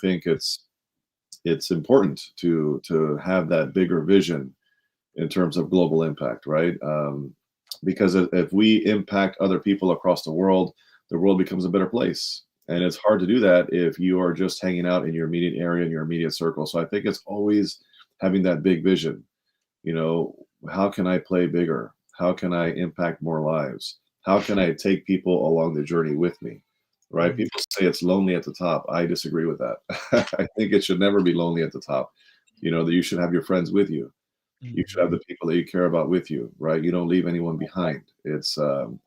think it's important to have that bigger vision in terms of global impact, right? Because if we impact other people across the world becomes a better place. And it's hard to do that if you are just hanging out in your immediate area, in your immediate circle. So I think it's always having that big vision. You know, how can I play bigger? How can I impact more lives? How can I take people along the journey with me? Right? Mm, People say it's lonely at the top. I disagree with that. I think it should never be lonely at the top. You know, that you should have your friends with you. You should have mhm. the people that you care about with you, right? You don't leave anyone behind. It's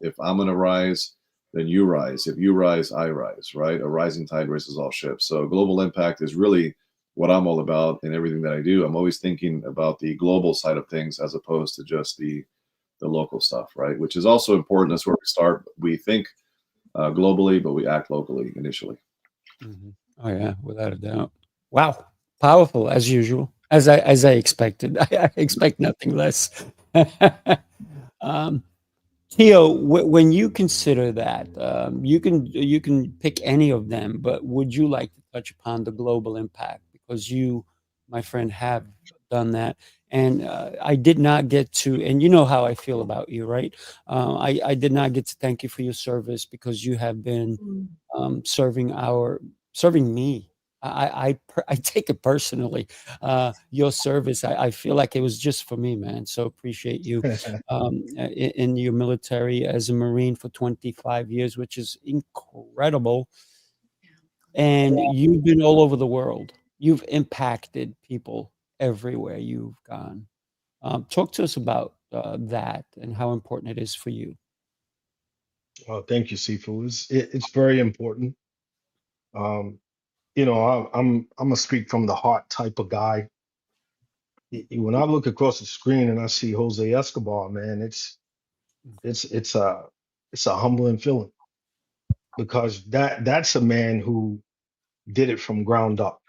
if I'm gonna rise, then you rise. If you rise, I rise, right? A rising tide raises all ships. So global impact is really what I'm all about in everything that I do. I'm always thinking about the global side of things as opposed to just the local stuff, right? Which is also important. That's where we start. We think globally, but we act locally initially. Mhm. Oh, yeah, without a doubt. Wow, powerful as usual, as I expected. I expect nothing less. Um, Tio, when you consider that, you can pick any of them, but would you like to touch upon the global impact? Because you, my friend, have done that, and I did not get to. And you know how I feel about you, right? I did not get to thank you for your service because you have been serving me. I take it personally. Your service, I feel like it was just for me, man. So appreciate you in your military as a Marine for 25 years, which is incredible. And you've been all over the world. You've impacted people everywhere you've gone. Talk to us about that and how important it is for you. Oh, thank you, Sifu. It's very important. Um, I'm gonna speak from the heart type of guy. When I look across the screen and I see Jose Escobar, man, it's it's a it's a humbling feeling because that's a man who did it from ground up.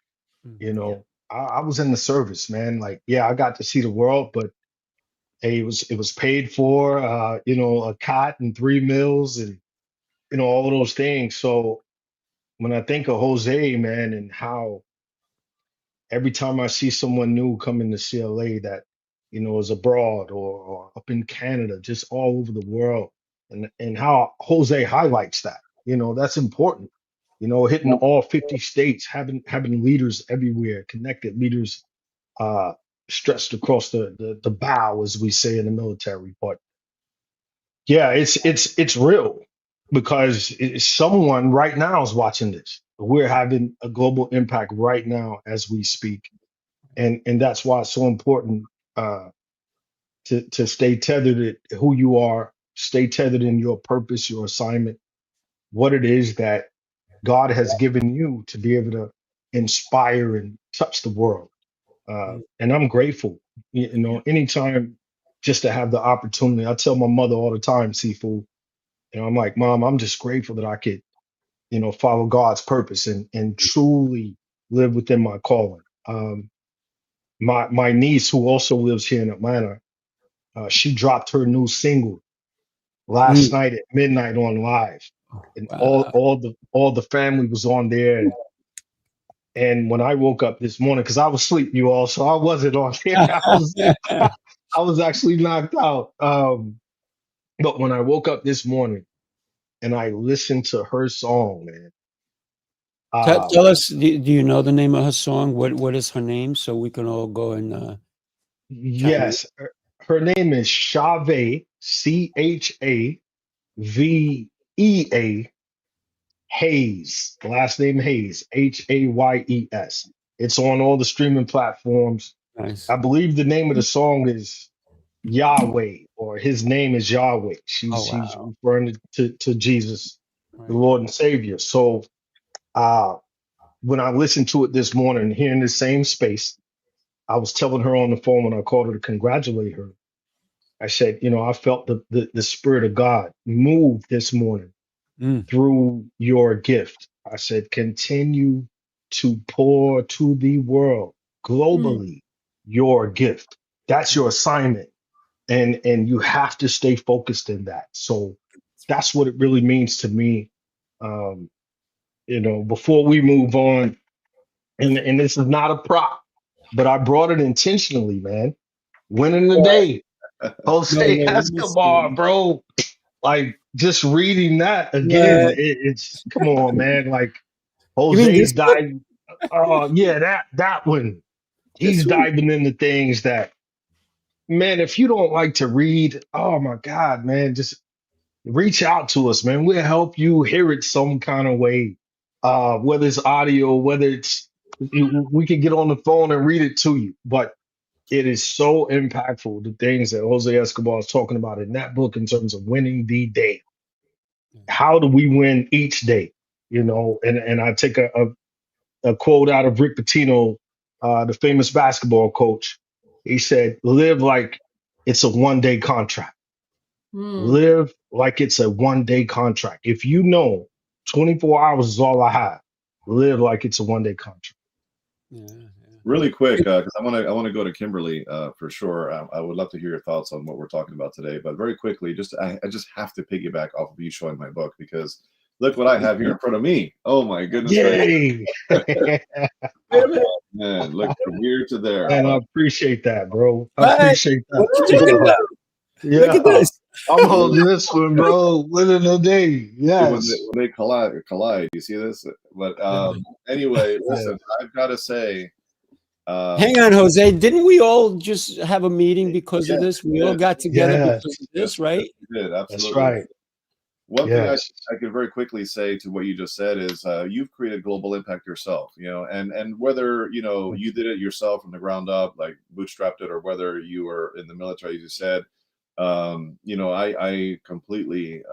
You Mhm. know, I was in the service, man. Like, yeah, I got to see the world, but hey, it was paid for. A cot and 3 meals and all of those things. So when I think of Jose, man, and how every time I see someone new come into CLA that, is abroad or up in Canada, just all over the world, and how Jose highlights that, that's important. Hitting all 50 states, having leaders everywhere, connected leaders uh stretched across the bow, as we say in the military. But yeah, it's real because someone right now is watching this. We're having a global impact right now as we speak, and that's why it's so important uh, to stay tethered at who you are, stay tethered in your purpose, your assignment, what it is that God has given you to be able to inspire and touch the world. Mm, And I'm grateful, anytime just to have the opportunity. I tell my mother all the time, Sifu, I'm like, Mom, I'm just grateful that I could, follow God's purpose and truly live within my calling. My niece, who also lives here in Atlanta, she dropped her new single last mm. night at midnight on live, and all Wow. all the all the family was on there. And when I woke up this morning, because I was asleep, you all, so I wasn't on there. I was actually knocked out. But when I woke up this morning and I listened to her song, man, Tell uh, tell us, do you know the name of her song? What is her name so we can all go and, chime in? yes, her name is Chave, Chavea Hayes. Last name Hayes, Hayes. It's on all the streaming platforms. Nice. I believe the name of the song is Yahweh, or his name is Yahweh. Oh, She's wow. referring to Jesus, the Right. Lord and Savior. So uh, when I listened to it this morning here in the same space, I was telling her on the phone when I called her to congratulate her. I said, I felt the Spirit of God move this morning Mm, through your gift. I said, continue to pour to the world globally your gift. That's your assignment. And you have to stay focused in that. So that's what it really means to me. Um, Before we move on, and this is not a prop, but I brought it intentionally, man. Winning the day, No, Jose no, Escobar, listen. bro. Like just reading that again, Yeah. it's come on, man. Like You mean Jose's this book? dive. Oh yeah, that one. He's This one? diving into things that, man, if you don't like to read, oh my God, man, just reach out to us, man. We'll help you hear it some kind of way. Whether it's audio, whether it's we can get on the phone and read it to you. But it is so impactful, the things that Jose Escobar is talking about in that book in terms of winning the day. How do we win each day? You know, and I take a quote out of Rick Pitino, the famous basketball coach. He said, live like it's a 1 day contract. Mm. Live like it's a 1 day contract. If you know 24 hours is all I have, live like it's a 1 day contract. Yeah, yeah. Really quick, because I want to go to Kimberly for sure. I would love to hear your thoughts on what we're talking about today. But very quickly, I just have to piggyback off of you showing my book, because look what I have here in front of me. Oh my goodness gracious. Yay! Oh, man, look from here to there. And I appreciate that, bro. I Right. appreciate that. Look at that. Look at Yeah, this. I'm holding this one, bro. Winning the day. When Yes. they collide, you see this? But anyway, listen, I've got to say, Hang on, Jose. Didn't we all just have a meeting because of yes, this? We all got together Yes. because of this, right? we did, absolutely. That's right. One thing Yes. I could very quickly say to what you just said is you've created global impact yourself, you know, and whether, you know, you did it yourself from the ground up, like bootstrapped it, or whether you were in the military, as you said, you know, I completely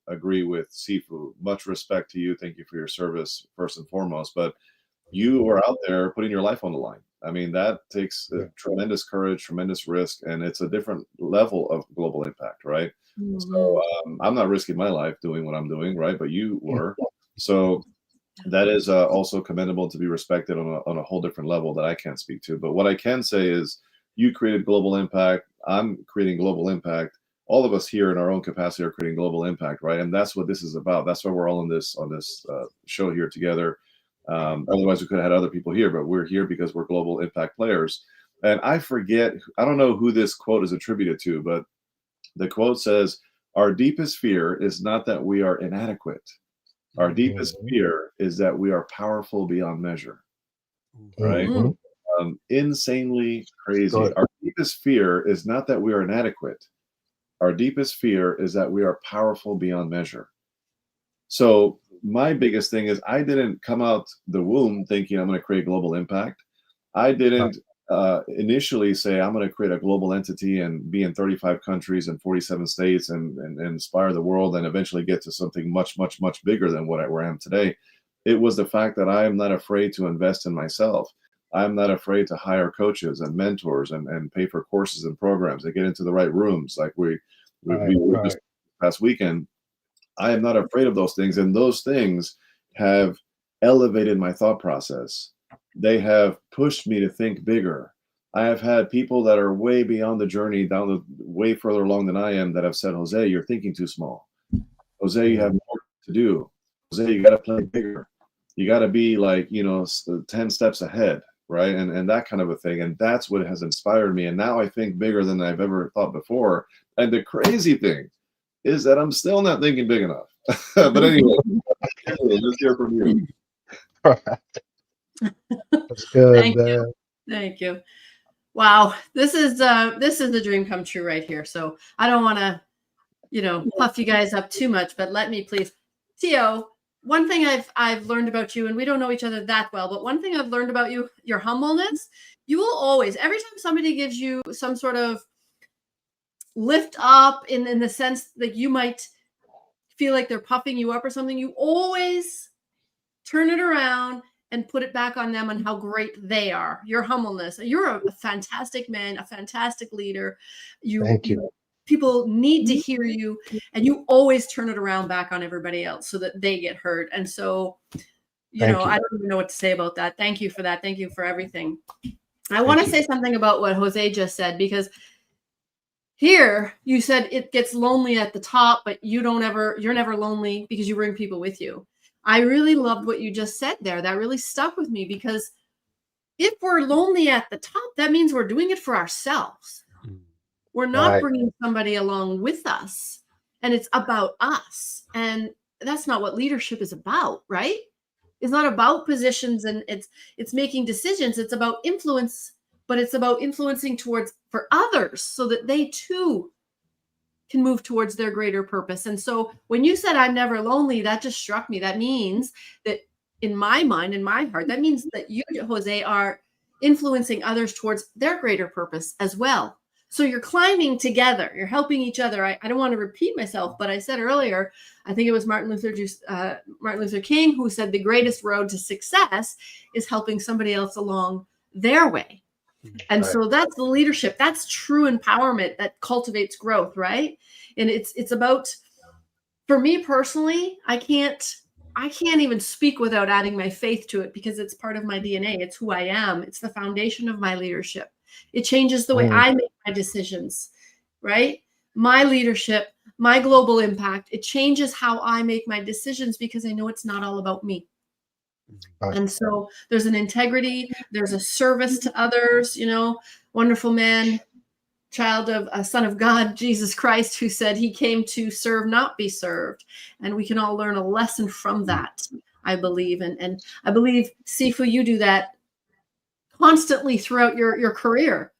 agree with Sifu. Much respect to you. Thank you for your service, first and foremost. But you are out there putting your life on the line. I mean, that takes tremendous courage, tremendous risk, and it's a different level of global impact, right? So I'm not risking my life doing what I'm doing, right? But you were. So that is also commendable to be respected on a whole different level that I can't speak to. But what I can say is you created global impact. I'm creating global impact. All of us here in our own capacity are creating global impact, right? And that's what this is about. That's why we're all on this show here together. Otherwise, we could have had other people here, but we're here because we're global impact players. And I don't know who this quote is attributed to, but the quote says, "Our deepest fear is not that we are inadequate. Our deepest fear is that we are powerful beyond measure." Right? Insanely crazy. Good. Our deepest fear is not that we are inadequate. Our deepest fear is that we are powerful beyond measure. So my biggest thing is I didn't come out the womb thinking I'm going to create global impact. I didn't initially say I'm going to create a global entity and be in 35 countries and 47 states and inspire the world and eventually get to something much, much, much bigger than where I am today. It was the fact that I am not afraid to invest in myself. I'm not afraid to hire coaches and mentors and pay for courses and programs and get into the right rooms like we were just past weekend. I am not afraid of those things, and those things have elevated my thought process. They have pushed me to think bigger. I have had people that are way beyond the journey, way further along than I am, that have said, "Jose, you're thinking too small. Jose, you have more to do. Jose, you got to play bigger. You got to be like, 10 steps ahead," right? And that kind of a thing. And that's what has inspired me. And now I think bigger than I've ever thought before. And the crazy thing is that I'm still not thinking big enough. But anyway, let's hear from you. That's good, Thank man. you. Thank you. Wow, this is the dream come true right here. So I don't want to, puff you guys up too much, but let me please, Tio. One thing I've learned about you, and we don't know each other that well, but one thing I've learned about you, your humbleness. You will always, every time somebody gives you some sort of lift up in the sense that you might feel like they're puffing you up or something, you always turn it around and put it back on them and how great they are. Your humbleness. You're a fantastic man, a fantastic leader. Thank you. People need to hear you, and you always turn it around back on everybody else so that they get hurt. And so, I don't even know what to say about that. Thank you for that. Thank you for everything. I want to say something about what Jose just said, because here you said it gets lonely at the top, but you're never lonely because you bring people with you. I really loved what you just said there. That really stuck with me, because if we're lonely at the top, that means we're doing it for ourselves. Mm. We're not Right. bringing somebody along with us, and it's about us. And that's not what leadership is about, right? It's not about positions, and it's making decisions. It's about influence, but it's about influencing towards for others so that they too can move towards their greater purpose. And so when you said I'm never lonely, that just struck me. That means that in my mind, in my heart, that means that you, Jose, are influencing others towards their greater purpose as well. So you're climbing together, you're helping each other. I don't want to repeat myself, but I said earlier, I think it was Martin Luther King who said the greatest road to success is helping somebody else along their way. And Right. so that's the leadership. That's true empowerment that cultivates growth, right? And it's about, for me personally, I can't even speak without adding my faith to it because it's part of my DNA. It's who I am. It's the foundation of my leadership. It changes the way Mm. I make my decisions, right? My leadership, my global impact, it changes how I make my decisions because I know it's not all about me. Right. And so there's an integrity, there's a service to others, wonderful man, child of a son of God, Jesus Christ, who said he came to serve, not be served. And we can all learn a lesson from that, I believe. And I believe, Sifu, you do that constantly throughout your career.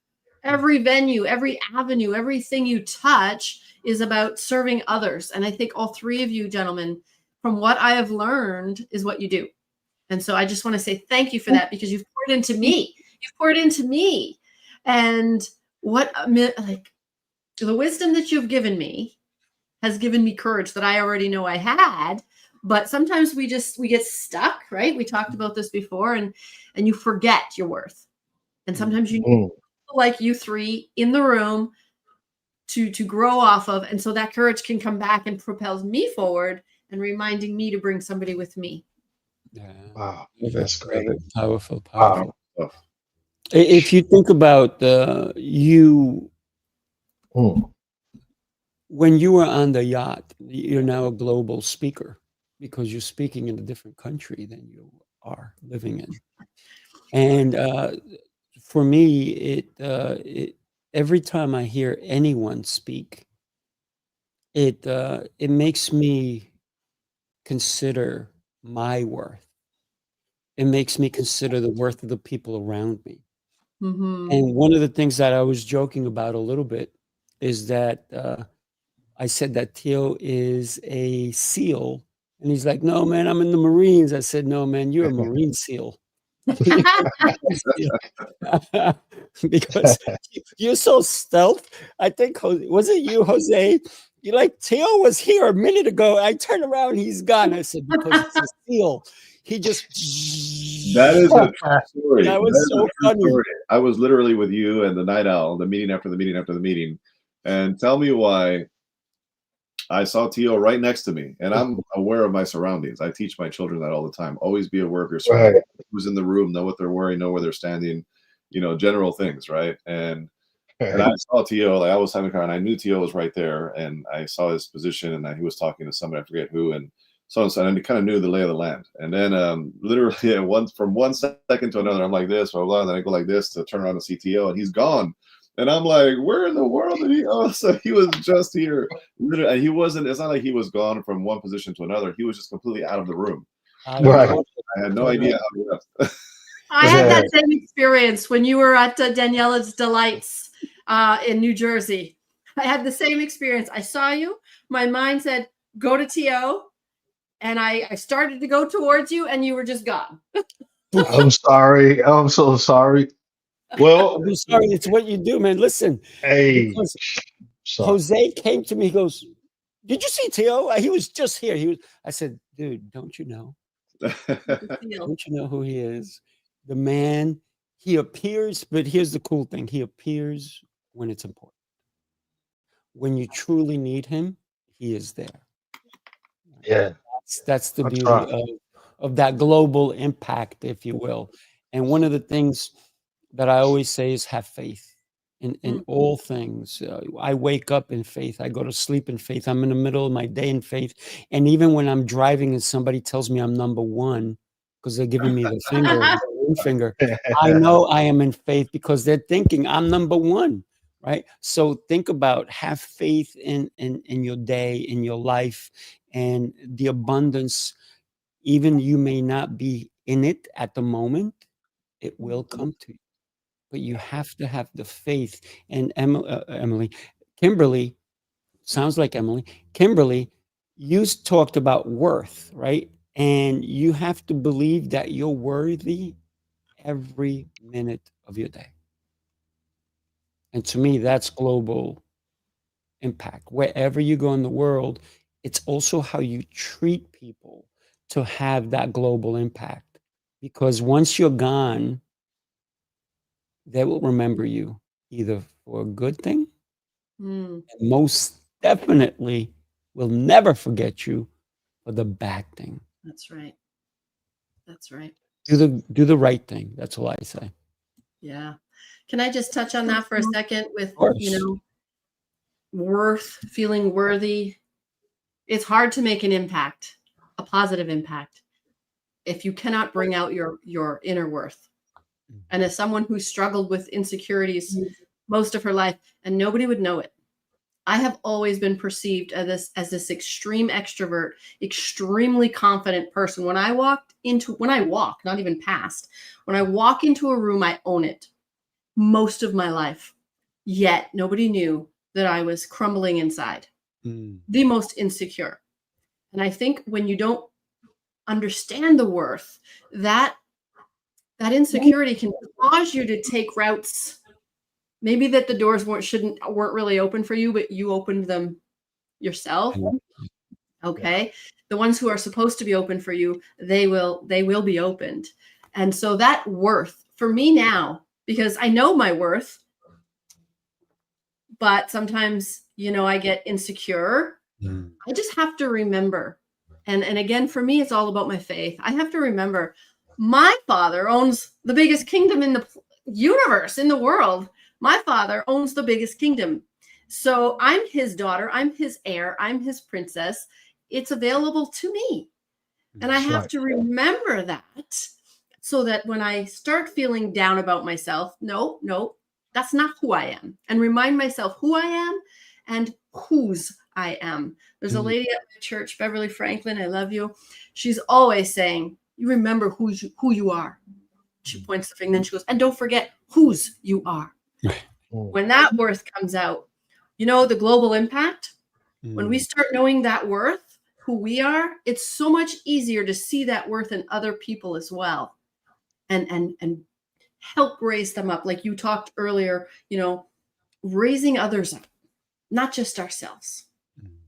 Every venue, every avenue, everything you touch is about serving others. And I think all three of you gentlemen, from what I have learned, is what you do. And so I just want to say thank you for that because you've poured into me. You've poured into me. And the wisdom that you've given me has given me courage that I already know I had. But sometimes we get stuck, right? We talked about this before, and you forget your worth. And sometimes you need Mm. people like you three in the room to grow off of. And so that courage can come back and propels me forward and reminding me to bring somebody with me. Yeah. Wow. Love it, That's love great. it. Powerful, Wow. powerful. Stuff. If you think about you, Mm. when you were on the yacht, you're now a global speaker because you're speaking in a different country than you are living in. And for me, it every time I hear anyone speak, it makes me consider my worth. It makes me consider the worth of the people around me. Mm-hmm. And one of the things that I was joking about a little bit is that I said that Theo is a SEAL. And he's like, no, man, I'm in the Marines. I said, no, man, you're a Marine SEAL. Because you're so stealth. I think, was it you, Jose? You're like, Theo was here a minute ago. I turned around, he's gone. I said, because it's a SEAL. He just. That is a true story. That was That is a so true funny. story. I was literally with you and the night owl, the meeting after the meeting after the meeting. And tell me why I saw Tio right next to me. And I'm aware of my surroundings. I teach my children that all the time. Always be aware of your surroundings. Right. Who's in the room, know what they're wearing, know where they're standing, general things, right? And I Right. saw Tio, like I was having a car, and I knew Tio was right there, and I saw his position, and he was talking to somebody, I forget who, and so and I kind of knew the lay of the land. And then literally from one second to another, I'm like this, blah, blah, and then I go like this to turn around to see Tio, and he's gone. And I'm like, where in the world did he? Oh, so he was just here. Literally, and he wasn't. It's not like he was gone from one position to another. He was just completely out of the room. Right. I had no idea how he left. I had that same experience when you were at Daniela's Delights in New Jersey. I had the same experience. I saw you. My mind said, go to TO. And I started to go towards you, and you were just gone. I'm sorry. I'm so sorry. Well, I'm sorry, it's what you do, man. Listen, hey, because sorry. Jose came to me, he goes, did you see Theo? He was just here. I said, dude, don't you know? Don't you know who he is? The man, he appears, but here's the cool thing. He appears when it's important. When you truly need him, he is there. Yeah. That's the That's beauty right. of that global impact, if you will. And one of the things that I always say is have faith in all things. I wake up in faith. I go to sleep in faith. I'm in the middle of my day in faith. And even when I'm driving and somebody tells me I'm number one because they're giving me the finger, ring finger. I know I am in faith because they're thinking I'm number one, right? So think about, have faith in your day, in your life, and the abundance. Even you may not be in it at the moment, it will come to you. But you have to have the faith. And Kimberly, sounds like Emily. Kimberly, you talked about worth, right? And you have to believe that you're worthy every minute of your day. And to me, that's global impact. Wherever you go in the world, it's also how you treat people to have that global impact. Because once you're gone, they will remember you either for a good thing, Mm, and most definitely will never forget you for the bad thing. that's right. That's right. Do the right thing. That's all I say. Yeah. Can I just touch on that for a second with, Of course. you know, worth, feeling worthy? It's hard to make an impact, a positive impact, if you cannot bring out your inner worth. And as someone who struggled with insecurities most of her life, and nobody would know it, I have always been perceived as this extreme extrovert, extremely confident person. When I walk, not even past, when I walk into a room, I own it most of my life. Yet nobody knew that I was crumbling inside, the most insecure. And I think when you don't understand the worth, that insecurity can cause you to take routes, maybe that the doors weren't really open for you, but you opened them yourself. Okay. The ones who are supposed to be open for you, they will be opened. And so that worth for me now, because I know my worth, but sometimes, you know, I get insecure. I just have to remember. And again, for me, it's all about my faith. I have to remember my Father owns the biggest kingdom in the universe, in the world. My Father owns the biggest kingdom. So I'm his daughter. I'm his heir. I'm his princess. It's available to me. And I have to remember that, so that when I start feeling down about myself, no, that's not who I am. And remind myself who I am and whose I am. There's a lady at my church, Beverly Franklin. I love you. She's always saying, you remember who you are. She points the finger, then she goes, and don't forget whose you are. When that worth comes out, you know, the global impact, when we start knowing that worth, who we are, it's so much easier to see that worth in other people as well. And help raise them up. Like you talked earlier, you know, raising others up, not just ourselves.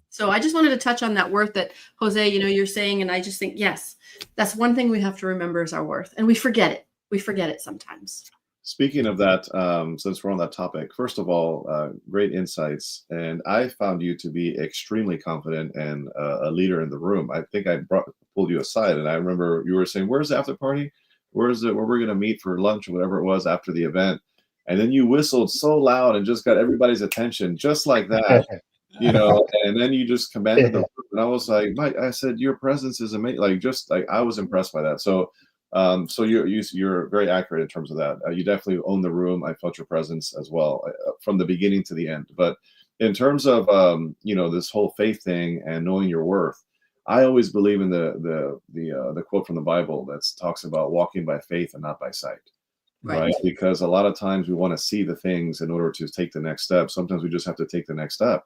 So I just wanted to touch on that worth that, Jose, you know, you're saying, and I just think, yes, that's one thing we have to remember is our worth. And we forget it. We forget it sometimes. Speaking of that, since we're on that topic, first of all, great insights. And I found you to be extremely confident and a leader in the room. I think I pulled you aside, and I remember you were saying, where's the after party? Where we're going to meet for lunch or whatever it was after the event. And then you whistled so loud and just got everybody's attention just like that. You know, and then you just commanded the room, and I was like, Mike, I said, your presence is amazing. Like I was impressed by that. So you're very accurate in terms of that. You definitely own the room. I felt your presence as well from the beginning to the end. But in terms of you know, this whole faith thing and knowing your worth, I always believe in the quote from the Bible that talks about walking by faith and not by sight. Right? Because a lot of times we want to see the things in order to take the next step. Sometimes we just have to take the next step.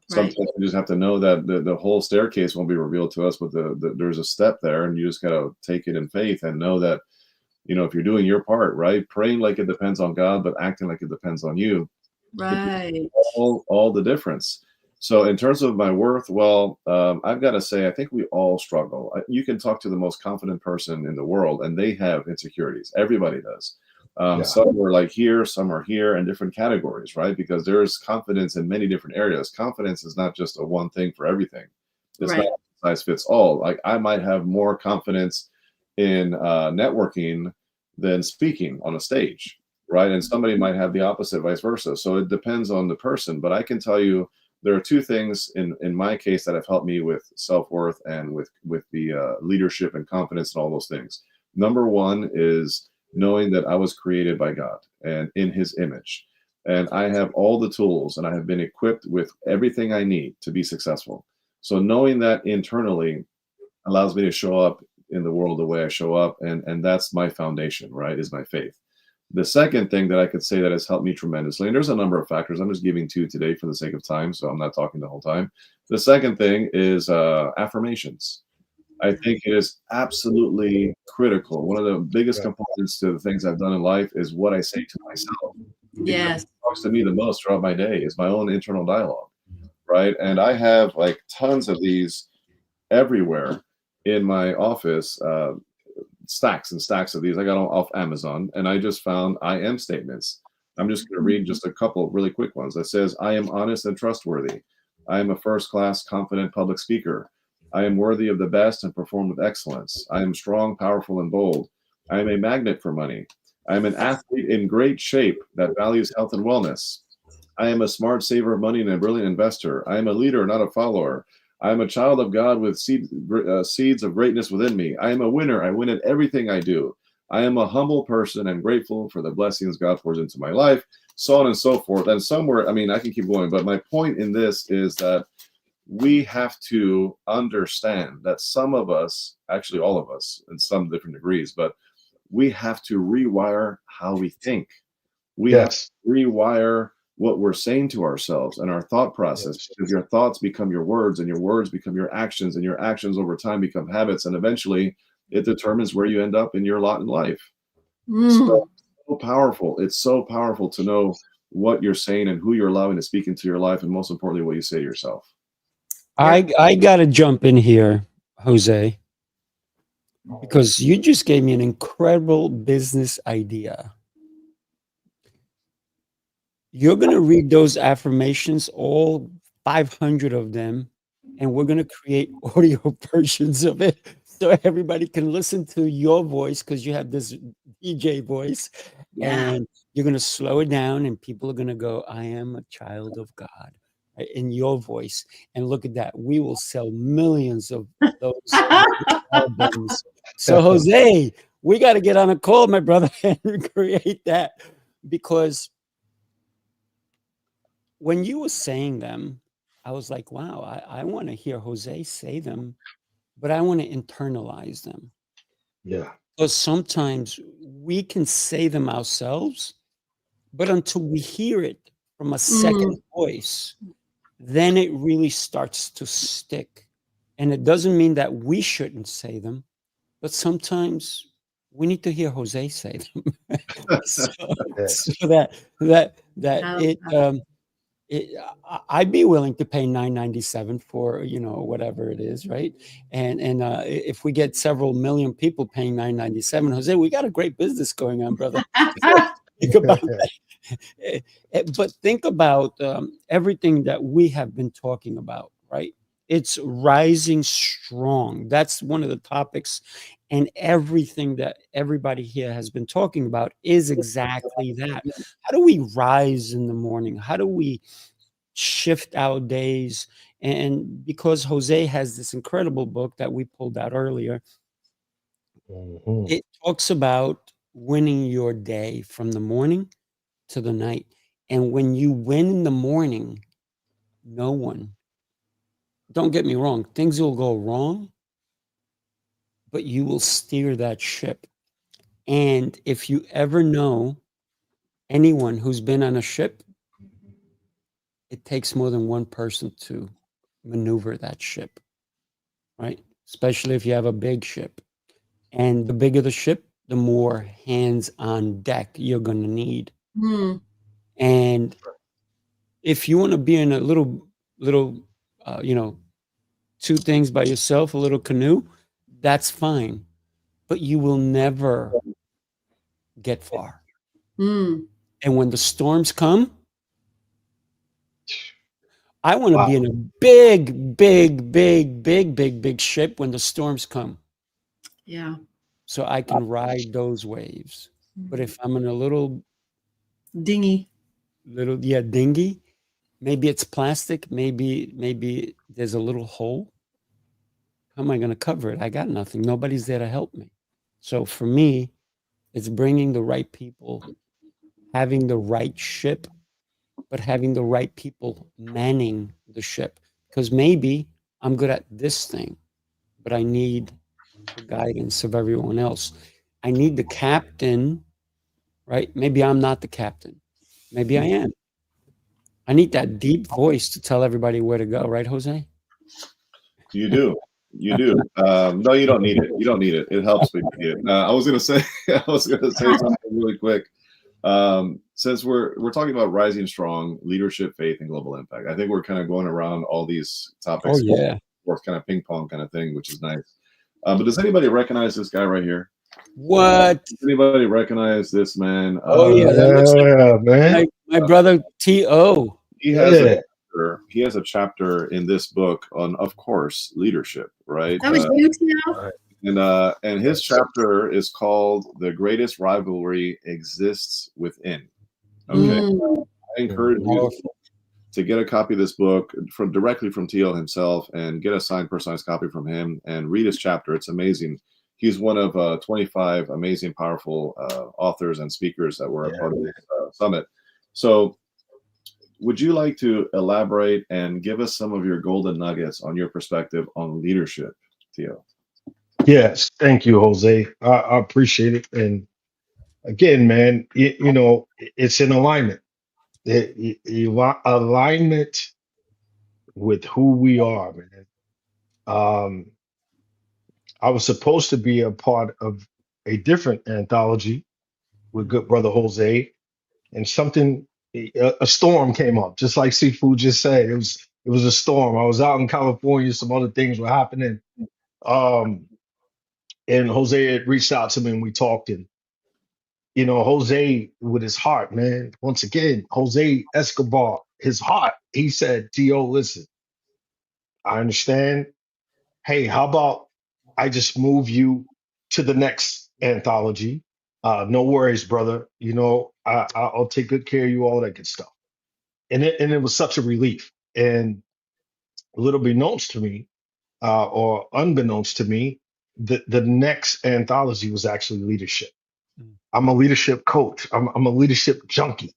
Sometimes we just have to know that the whole staircase won't be revealed to us, but there's a step there, and you just got to take it in faith and know that, you know, if you're doing your part, right, praying like it depends on God, but acting like it depends on you, right, all the difference. So in terms of my worth, well, I've got to say, I think we all struggle. You can talk to the most confident person in the world, and they have insecurities. Everybody does. Some are like here, some are here in different categories, right? Because there's confidence in many different areas. Confidence is not just a one thing for everything. It's not size fits all. Like I might have more confidence in networking than speaking on a stage, right? And somebody might have the opposite, vice versa. So it depends on the person. But I can tell you, there are two things in my case that have helped me with self-worth and with the leadership and confidence and all those things. Number one is knowing that I was created by God and in his image. And I have all the tools and I have been equipped with everything I need to be successful. So knowing that internally allows me to show up in the world the way I show up. And that's my foundation, right? Is my faith. The second thing that I could say that has helped me tremendously, and there's a number of factors, I'm just giving two today for the sake of time, so I'm not talking the whole time. The second thing is affirmations. I think it is absolutely critical. One of the biggest Right. components to the things I've done in life is what I say to myself. Because Yes. what talks to me the most throughout my day is my own internal dialogue, right? And I have like tons of these everywhere in my office, stacks and stacks of these. I got them off Amazon, and I just found I am statements. I'm just going to read just a couple really quick ones. That says, I am honest and trustworthy. I am a first-class, confident public speaker. I am worthy of the best and perform with excellence. I am strong, powerful, and bold. I am a magnet for money. I am an athlete in great shape that values health and wellness. I am a smart saver of money and a brilliant investor. I am a leader, not a follower. I am a child of God with seeds of greatness within me. I am a winner. I win at everything I do. I am a humble person and grateful for the blessings God pours into my life, so on and so forth. And somewhere, I mean, I can keep going, but my point in this is that we have to understand that some of us, actually all of us in some different degrees, but we have to rewire how we think. We have to Yes. rewire what we're saying to ourselves and our thought process, Yes. because your thoughts become your words and your words become your actions and your actions over time become habits, and eventually it determines where you end up in your lot in life. Mm. So powerful. It's so powerful to know what you're saying and who you're allowing to speak into your life, and most importantly, what you say to yourself. I gotta jump in here, Jose, because you just gave me an incredible business idea. You're gonna read those affirmations, all 500 of them, and we're gonna create audio versions of it so everybody can listen to your voice because you have this DJ voice, Yeah. and you're gonna slow it down, and people are gonna go, "I am a child of God," right, in your voice. And look at that, we will sell millions of those albums. So, Jose, we got to get on a call, my brother, and create that, because when you were saying them, I was like, wow, I want to hear Jose say them, but I want to internalize them. Yeah. Because sometimes we can say them ourselves, but until we hear it from a second voice, then it really starts to stick. And it doesn't mean that we shouldn't say them, but sometimes we need to hear Jose say them. so, Yes. so that Yeah. I'd be willing to pay $9.97 for whatever it is, right? And if we get several million people paying $9.97, Jose, we got a great business going on, brother. Think about that. But think about everything that we have been talking about, right? It's rising strong. That's one of the topics, and everything that everybody here has been talking about is exactly that. How do we rise in the morning? How do we shift our days? And because Jose has this incredible book that we pulled out earlier, Mhm. it talks about winning your day from the morning to the night. And when you win in the morning, no one, don't get me wrong, things will go wrong, but you will steer that ship. And if you ever know anyone who's been on a ship, it takes more than one person to maneuver that ship, right? Especially if you have a big ship. And the bigger the ship, the more hands on deck you're going to need. Mm. And if you want to be in a little, two things by yourself, a little canoe, that's fine. But you will never get far. Mm. And when the storms come, I want to Wow. be in a big, big, big, big, big, big ship when the storms come, Yeah. so I can ride those waves. But if I'm in a little Dingy. dinghy, maybe it's plastic, maybe there's a little hole. How am I going to cover it? I got nothing. Nobody's there to help me. So for me, It's bringing the right people, having the right ship, but having the right people manning the ship. Because maybe I'm good at this thing, but I need the guidance of everyone else. I need the captain, right? Maybe I'm not the captain. Maybe I am. I need that deep voice to tell everybody where to go, right, Jose? You do. You do. No, you don't need it. You don't need it. It helps me. I was gonna say, I was gonna say something really quick. Since we're talking about rising strong, leadership, faith, and global impact, I think we're kind of going around all these topics. Oh, yeah. Or kind of ping pong kind of thing, which is nice. But does anybody recognize this guy right here? What? Does anybody recognize this man? Oh, yeah. That looks like Yeah, man. my brother T.O. He has Yeah. he has a chapter in this book on, of course, leadership, right? That was you, Tio? And his chapter is called "The Greatest Rivalry Exists Within." Okay, I encourage you to get a copy of this book directly from Teal himself, and get a signed, personalized copy from him, and read his chapter. It's amazing. He's one of 25 amazing, powerful authors and speakers that were a part of this summit. So, would you like to elaborate and give us some of your golden nuggets on your perspective on leadership, Teal? Yes, thank you, Jose. I appreciate it. And again, man, you know, it's in alignment. Alignment with who we are, man. I was supposed to be a part of a different anthology with good brother Jose, and something, a storm came up, just like Seafood just said. It was a storm. I was out in California, some other things were happening. Um, and Jose had reached out to me and we talked, and you know, Jose with his heart, man. Once again, Jose Escobar, his heart. He said, "T.O., listen, I understand. Hey, how about I just move you to the next anthology? No worries, brother. You know, I'll take good care of you, all that good stuff." And it was such a relief. And a little beknownst to me, or unbeknownst to me, the next anthology was actually leadership. I'm a leadership coach. I'm a leadership junkie.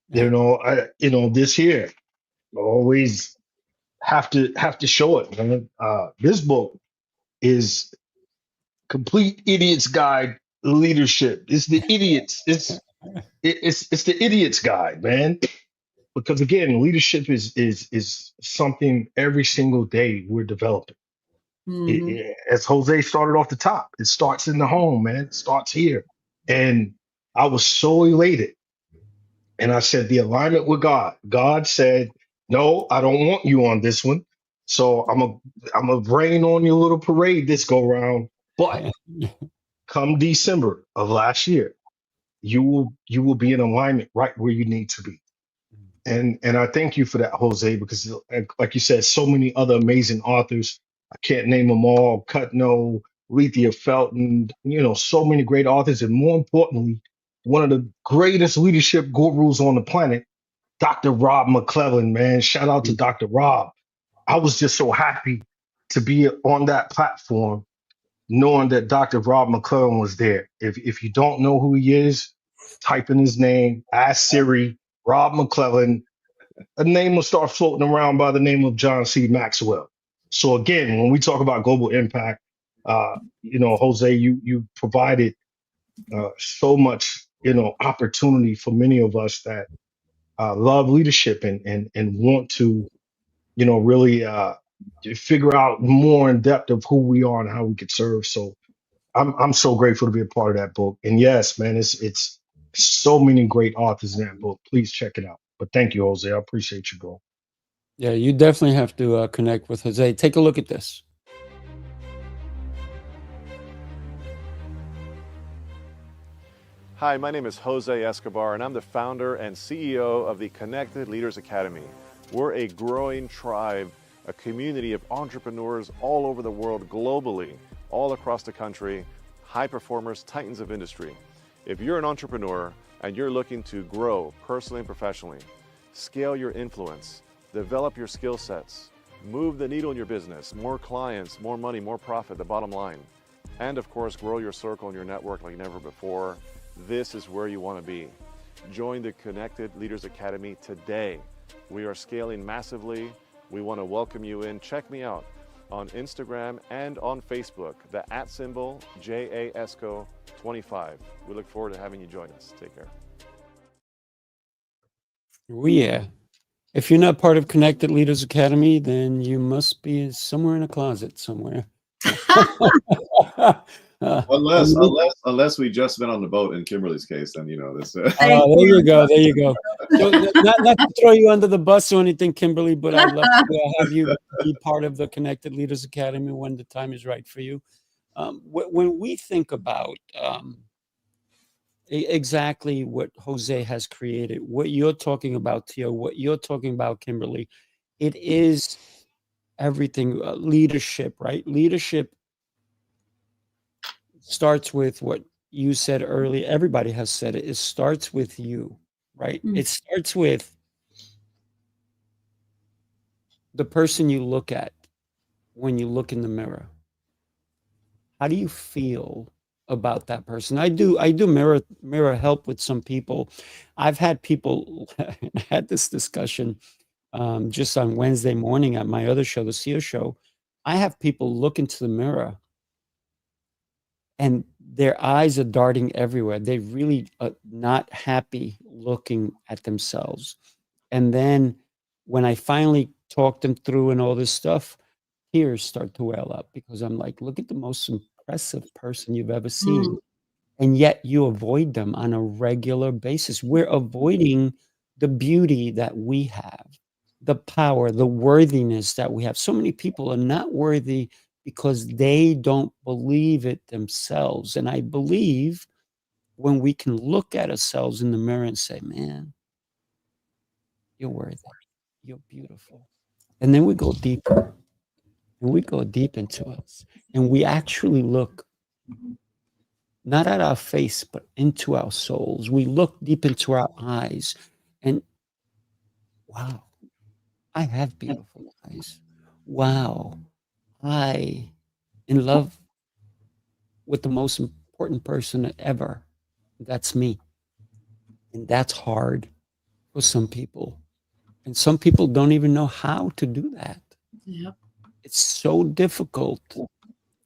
You know, this here always have to show it, man. This book is Complete Idiot's Guide to Leadership. It's the idiots. It's the idiot's guide, man. Because again, leadership is something every single day we're developing. As Jose started off the top, it starts in the home, man. It starts here. And I was so elated. And I said, the alignment with God. God said, "No, I don't want you on this one. So I'm a rain on your little parade this go round. But come December of last year, you will be in alignment right where you need to be." And I thank you for that, Jose, because like you said, so many other amazing authors. I can't name them all. Cutno, Lethea Felton, you know, so many great authors, and more importantly, one of the greatest leadership gurus on the planet, Dr. Rob McClellan, man. Shout out to Dr. Rob. I was just so happy to be on that platform, knowing that Dr. Rob McClellan was there. If you don't know who he is, type in his name, ask Siri, Rob McClellan. A name will start floating around by the name of John C. Maxwell. So again, when we talk about global impact, you know, Jose, you provided so much, you know, opportunity for many of us that love leadership and want to, you know, really figure out more in depth of who we are and how we could serve. So I'm so grateful to be a part of that book. And yes, man, it's so many great authors in that book. Please check it out. But thank you, Jose. I appreciate you, bro. Yeah, you definitely have to connect with Jose. Take a look at this. Hi, my name is Jose Escobar, and I'm the founder and CEO of the Connected Leaders Academy. We're a growing tribe, a community of entrepreneurs all over the world, globally, all across the country, high performers, titans of industry. If you're an entrepreneur and you're looking to grow personally and professionally, scale your influence, develop your skill sets, move the needle in your business, more clients, more money, more profit, the bottom line, and of course, grow your circle and your network like never before, this is where you want to be. Join the Connected Leaders Academy today. We are scaling massively. We want to welcome you in. Check me out on Instagram and on Facebook, the @ JASCO25. We look forward to having you join us. Take care. Oh, yeah. If you're not part of Connected Leaders Academy, then you must be somewhere in a closet somewhere. Unless we just been on the boat in Kimberly's case, then this. There you go. There you go. So, not to throw you under the bus or anything, Kimberly, but I'd love to have you be part of the Connected Leaders Academy when the time is right for you. When we think about exactly what Jose has created, what you're talking about, Tio, what you're talking about, Kimberly, it is everything. Leadership, right? Leadership starts with what you said earlier. Everybody has said it. It starts with you, right? It starts with the person you look at when you look in the mirror. How do you feel about that person? I do mirror help with some people. I've had people had this discussion just on Wednesday morning at my other show, the CEO Show. I have people look into the mirror and their eyes are darting everywhere. They really are not happy looking at themselves. And then when I finally talk them through and all this stuff, tears start to well up because I'm like, look at the most impressive person you've ever seen. And yet you avoid them on a regular basis. We're avoiding the beauty that we have, the power, the worthiness that we have. So many people are not worthy because they don't believe it themselves. And I believe when we can look at ourselves in the mirror and say, man, you're worthy, you're beautiful. And then we go deeper and we go deep into us and we actually look not at our face, but into our souls. We look deep into our eyes and wow, I have beautiful eyes. Wow, I in love with the most important person ever. That's me. And that's hard for some people. And some people don't even know how to do that. Yep. It's so difficult,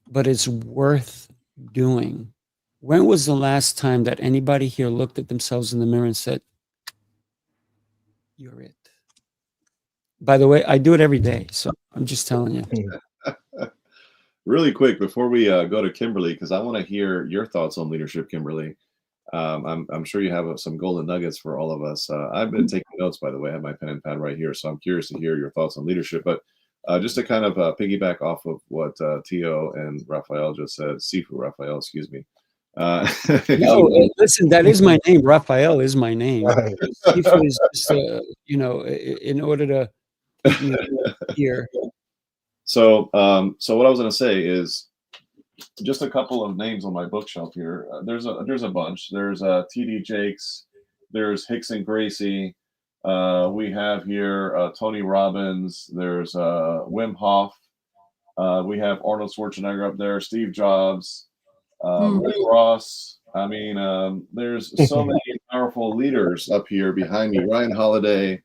but it's worth doing. When was the last time that anybody here looked at themselves in the mirror and said, you're it? By the way, I do it every day. So I'm just telling you. Really quick before we go to Kimberly, because I want to hear your thoughts on leadership, Kimberly. I'm sure you have some golden nuggets for all of us. I've been taking notes, by the way. I have my pen and pad right here, so I'm curious to hear your thoughts on leadership. But just to kind of piggyback off of what Tio and Rafael just said, Sifu Rafael, excuse me. No, listen, that is my name. Rafael is my name. Right. Sifu is just, in order to keep me here. So what I was going to say is just a couple of names on my bookshelf here. There's a bunch. There's T.D. Jakes. There's Hickson Gracie. We have here Tony Robbins. There's Wim Hof. We have Arnold Schwarzenegger up there. Steve Jobs. Rick Ross. I mean, there's so many powerful leaders up here behind me. Ryan Holiday.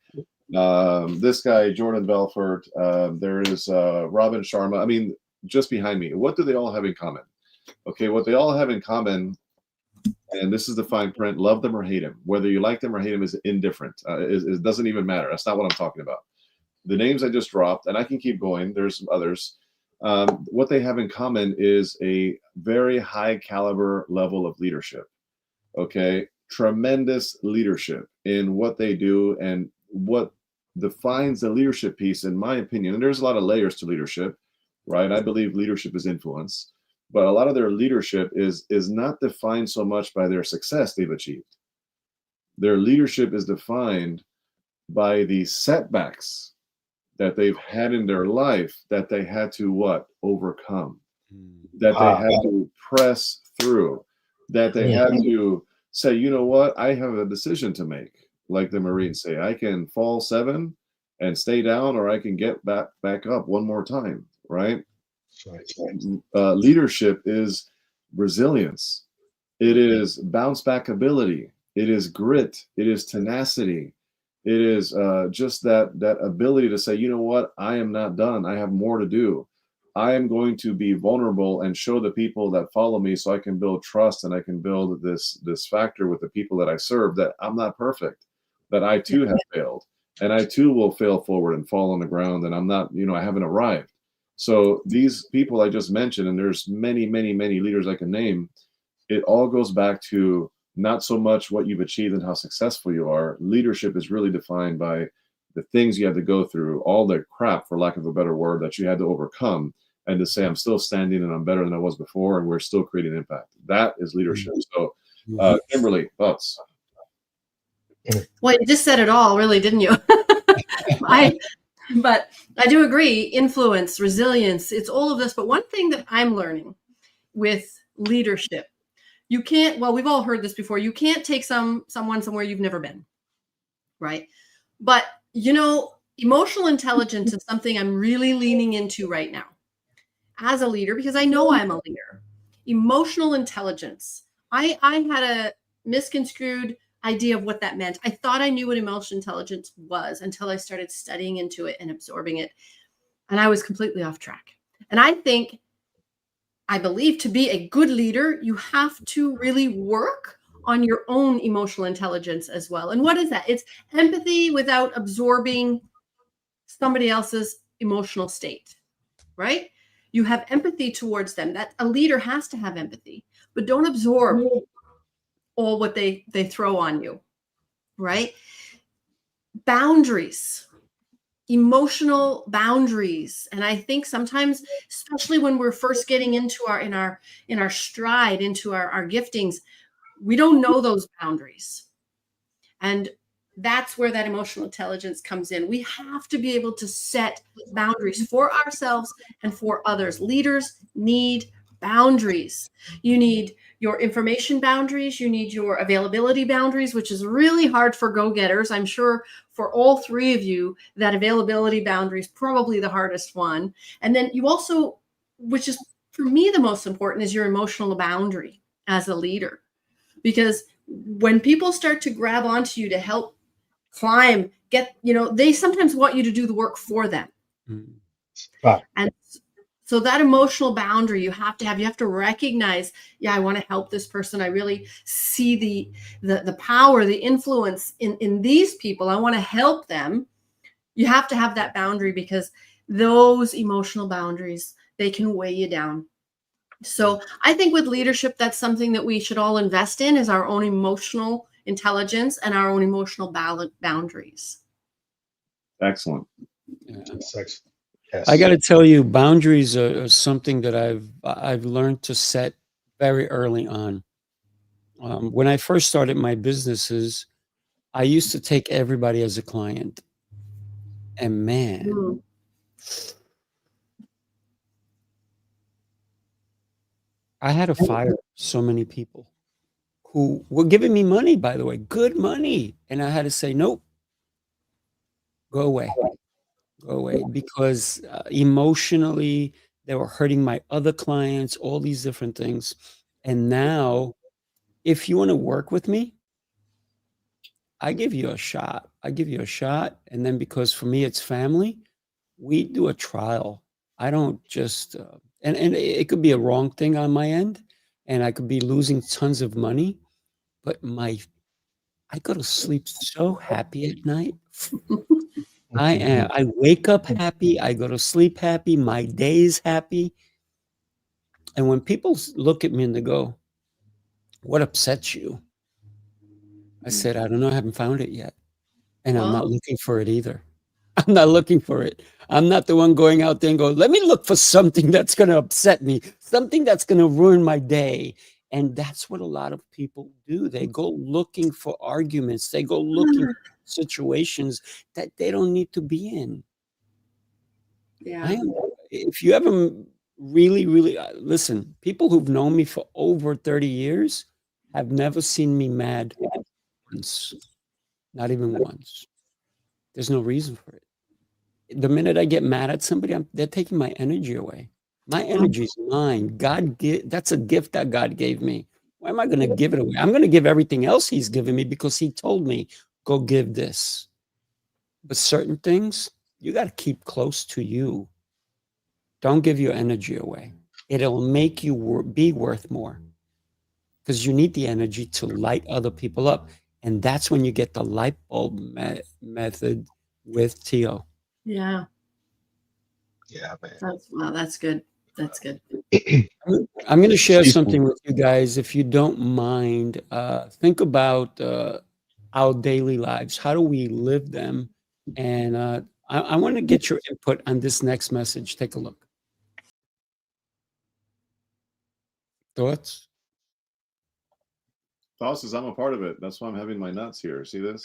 This guy, Jordan Belfort. There is Robin Sharma. I mean, just behind me. What do they all have in common? Okay, what they all have in common, and this is the fine print, love them or hate them. Whether you like them or hate them is indifferent. It doesn't even matter. That's not what I'm talking about. The names I just dropped, and I can keep going. There's others. What they have in common is a very high caliber level of leadership. Okay, tremendous leadership in what they do and what defines the leadership piece, in my opinion. And there's a lot of layers to leadership, right? I believe leadership is influence, but a lot of their leadership is not defined so much by their success they've achieved. Their leadership is defined by the setbacks that they've had in their life that they had to what? Overcome. That they had to press through. That they had to say, you know what? I have a decision to make. Like the Marines say, I can fall 7 and stay down, or I can get back up one more time, right? Right. Leadership is resilience. It is bounce back ability. It is grit. It is tenacity. It is just that ability to say, you know what, I am not done. I have more to do. I am going to be vulnerable and show the people that follow me, so I can build trust and I can build this factor with the people that I serve, that I'm not perfect, that I too have failed, and I too will fail forward and fall on the ground, and I'm not, I haven't arrived. So these people I just mentioned, and there's many, many, many leaders I can name, it all goes back to not so much what you've achieved and how successful you are. Leadership is really defined by the things you had to go through, all the crap, for lack of a better word, that you had to overcome, and to say, I'm still standing and I'm better than I was before, and we're still creating impact. That is leadership. So, Kimberly, thoughts? Well, you just said it all, really, didn't you? But I do agree. Influence, resilience, it's all of this. But one thing that I'm learning with leadership, you can't, well, we've all heard this before. You can't take someone somewhere you've never been, right? But, emotional intelligence is something I'm really leaning into right now as a leader, because I know I'm a leader. Emotional intelligence. I had a misconstrued idea of what that meant. I thought I knew what emotional intelligence was until I started studying into it and absorbing it. And I was completely off track. And I believe to be a good leader, you have to really work on your own emotional intelligence as well. And what is that? It's empathy without absorbing somebody else's emotional state, right? You have empathy towards them. That a leader has to have empathy, but don't absorb all what they throw on you, right? Boundaries, emotional boundaries. And I think sometimes, especially when we're first getting into in our stride, into our giftings, we don't know those boundaries. And that's where that emotional intelligence comes in. We have to be able to set boundaries for ourselves and for others. Leaders need boundaries. You need your information boundaries. You need your availability boundaries, which is really hard for go-getters. I'm sure for all three of you, that availability boundary is probably the hardest one. And then you also, which is for me the most important, is your emotional boundary as a leader. Because when people start to grab onto you to help climb, they sometimes want you to do the work for them. Right. And so that emotional boundary you have to recognize, I want to help this person. I really see the power, the influence in these people. I want to help them. You have to have that boundary, because those emotional boundaries, they can weigh you down. So I think with leadership, that's something that we should all invest in, is our own emotional intelligence and our own emotional boundaries. Excellent. Yes. I got to tell you, boundaries are something that I've learned to set very early on. When I first started my businesses, I used to take everybody as a client, and man, I had to fire so many people who were giving me money, by the way, good money, and I had to say, nope, go away. Go away, because emotionally they were hurting my other clients, all these different things. And now, if you want to work with me, I give you a shot. And then, because for me it's family, we do a trial. I don't just and it could be a wrong thing on my end, and I could be losing tons of money, but I go to sleep so happy at night. I wake up happy, I go to sleep happy, my day's happy. And when people look at me and they go, "What upsets you?" I said, "I don't know, I haven't found it yet. And I'm not looking for it either. I'm not looking for it. I'm not the one going out there and go, let me look for something that's gonna upset me, something that's gonna ruin my day." And that's what a lot of people do. They go looking for arguments. They go looking for situations that they don't need to be in. Yeah. If you ever really, really listen, people who've known me for over 30 years have never seen me mad once, not even once. There's no reason for it. The minute I get mad at somebody, they're taking my energy away. My energy is mine. That's a gift that God gave me. Why am I going to give it away? I'm going to give everything else he's given me because he told me, go give this. But certain things, you got to keep close to you. Don't give your energy away. It'll make you be worth more because you need the energy to light other people up. And that's when you get the light bulb method with Tio. Yeah. Yeah, man. Wow, that's good. That's good. I'm going to share Seafood. something with you guys, if you don't mind. Think about our daily lives. How do we live them? And I want to get your input on this next message. Take a look. Thoughts? Thoughts is I'm a part of it. That's why I'm having my nuts here. See this?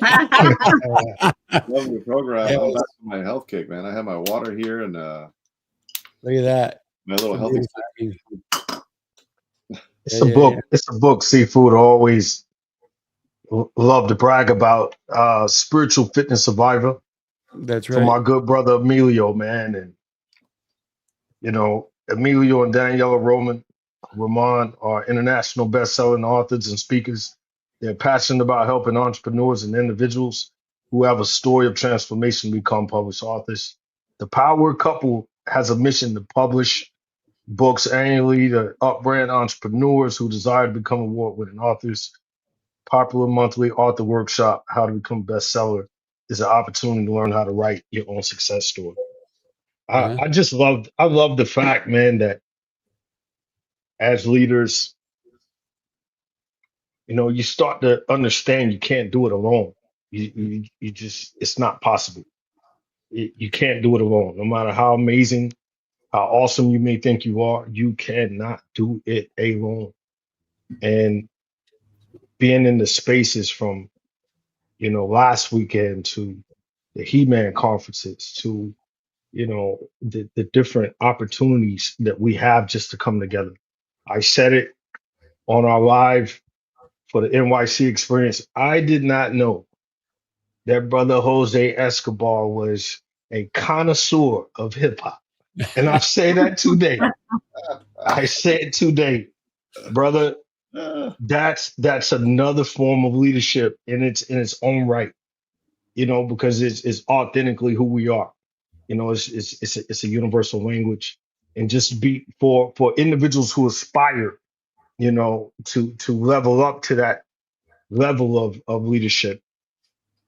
Yeah. Love the program. Yes. I'm back to my health kick, man. I have my water here and Look at that. my little It's a healthy. beautiful thing. It's Yeah, a yeah, book. yeah. It's a book. Seafood always love to brag about. Spiritual Fitness Survivor That's for my right. good brother Emilio, man, and you know Emilio and Daniela Roman are international best-selling authors and speakers. They're passionate about helping entrepreneurs and individuals who have a story of transformation become published authors. The Power Couple has a mission to publish books annually to upbrand entrepreneurs who desire to become award-winning authors. Popular monthly author workshop, How to Become a Bestseller, is an opportunity to learn how to write your own success story. Yeah. I love the fact, man, that as leaders, you know, you start to understand you can't do it alone. You just, it's not possible. You can't do it alone. No matter how amazing, how awesome you may think you are, you cannot do it alone. And being in the spaces from, you know, last weekend to the He-Man conferences to, you know, the different opportunities that we have just to come together. I said it on our live for the NYC experience. I did not know that brother Jose Escobar was a connoisseur of hip hop. And I say that today. I say it today, brother. That's another form of leadership in its own right, you know, because it's authentically who we are. You know, it's a universal language, and just be for individuals who aspire, you know, to level up to that level of leadership,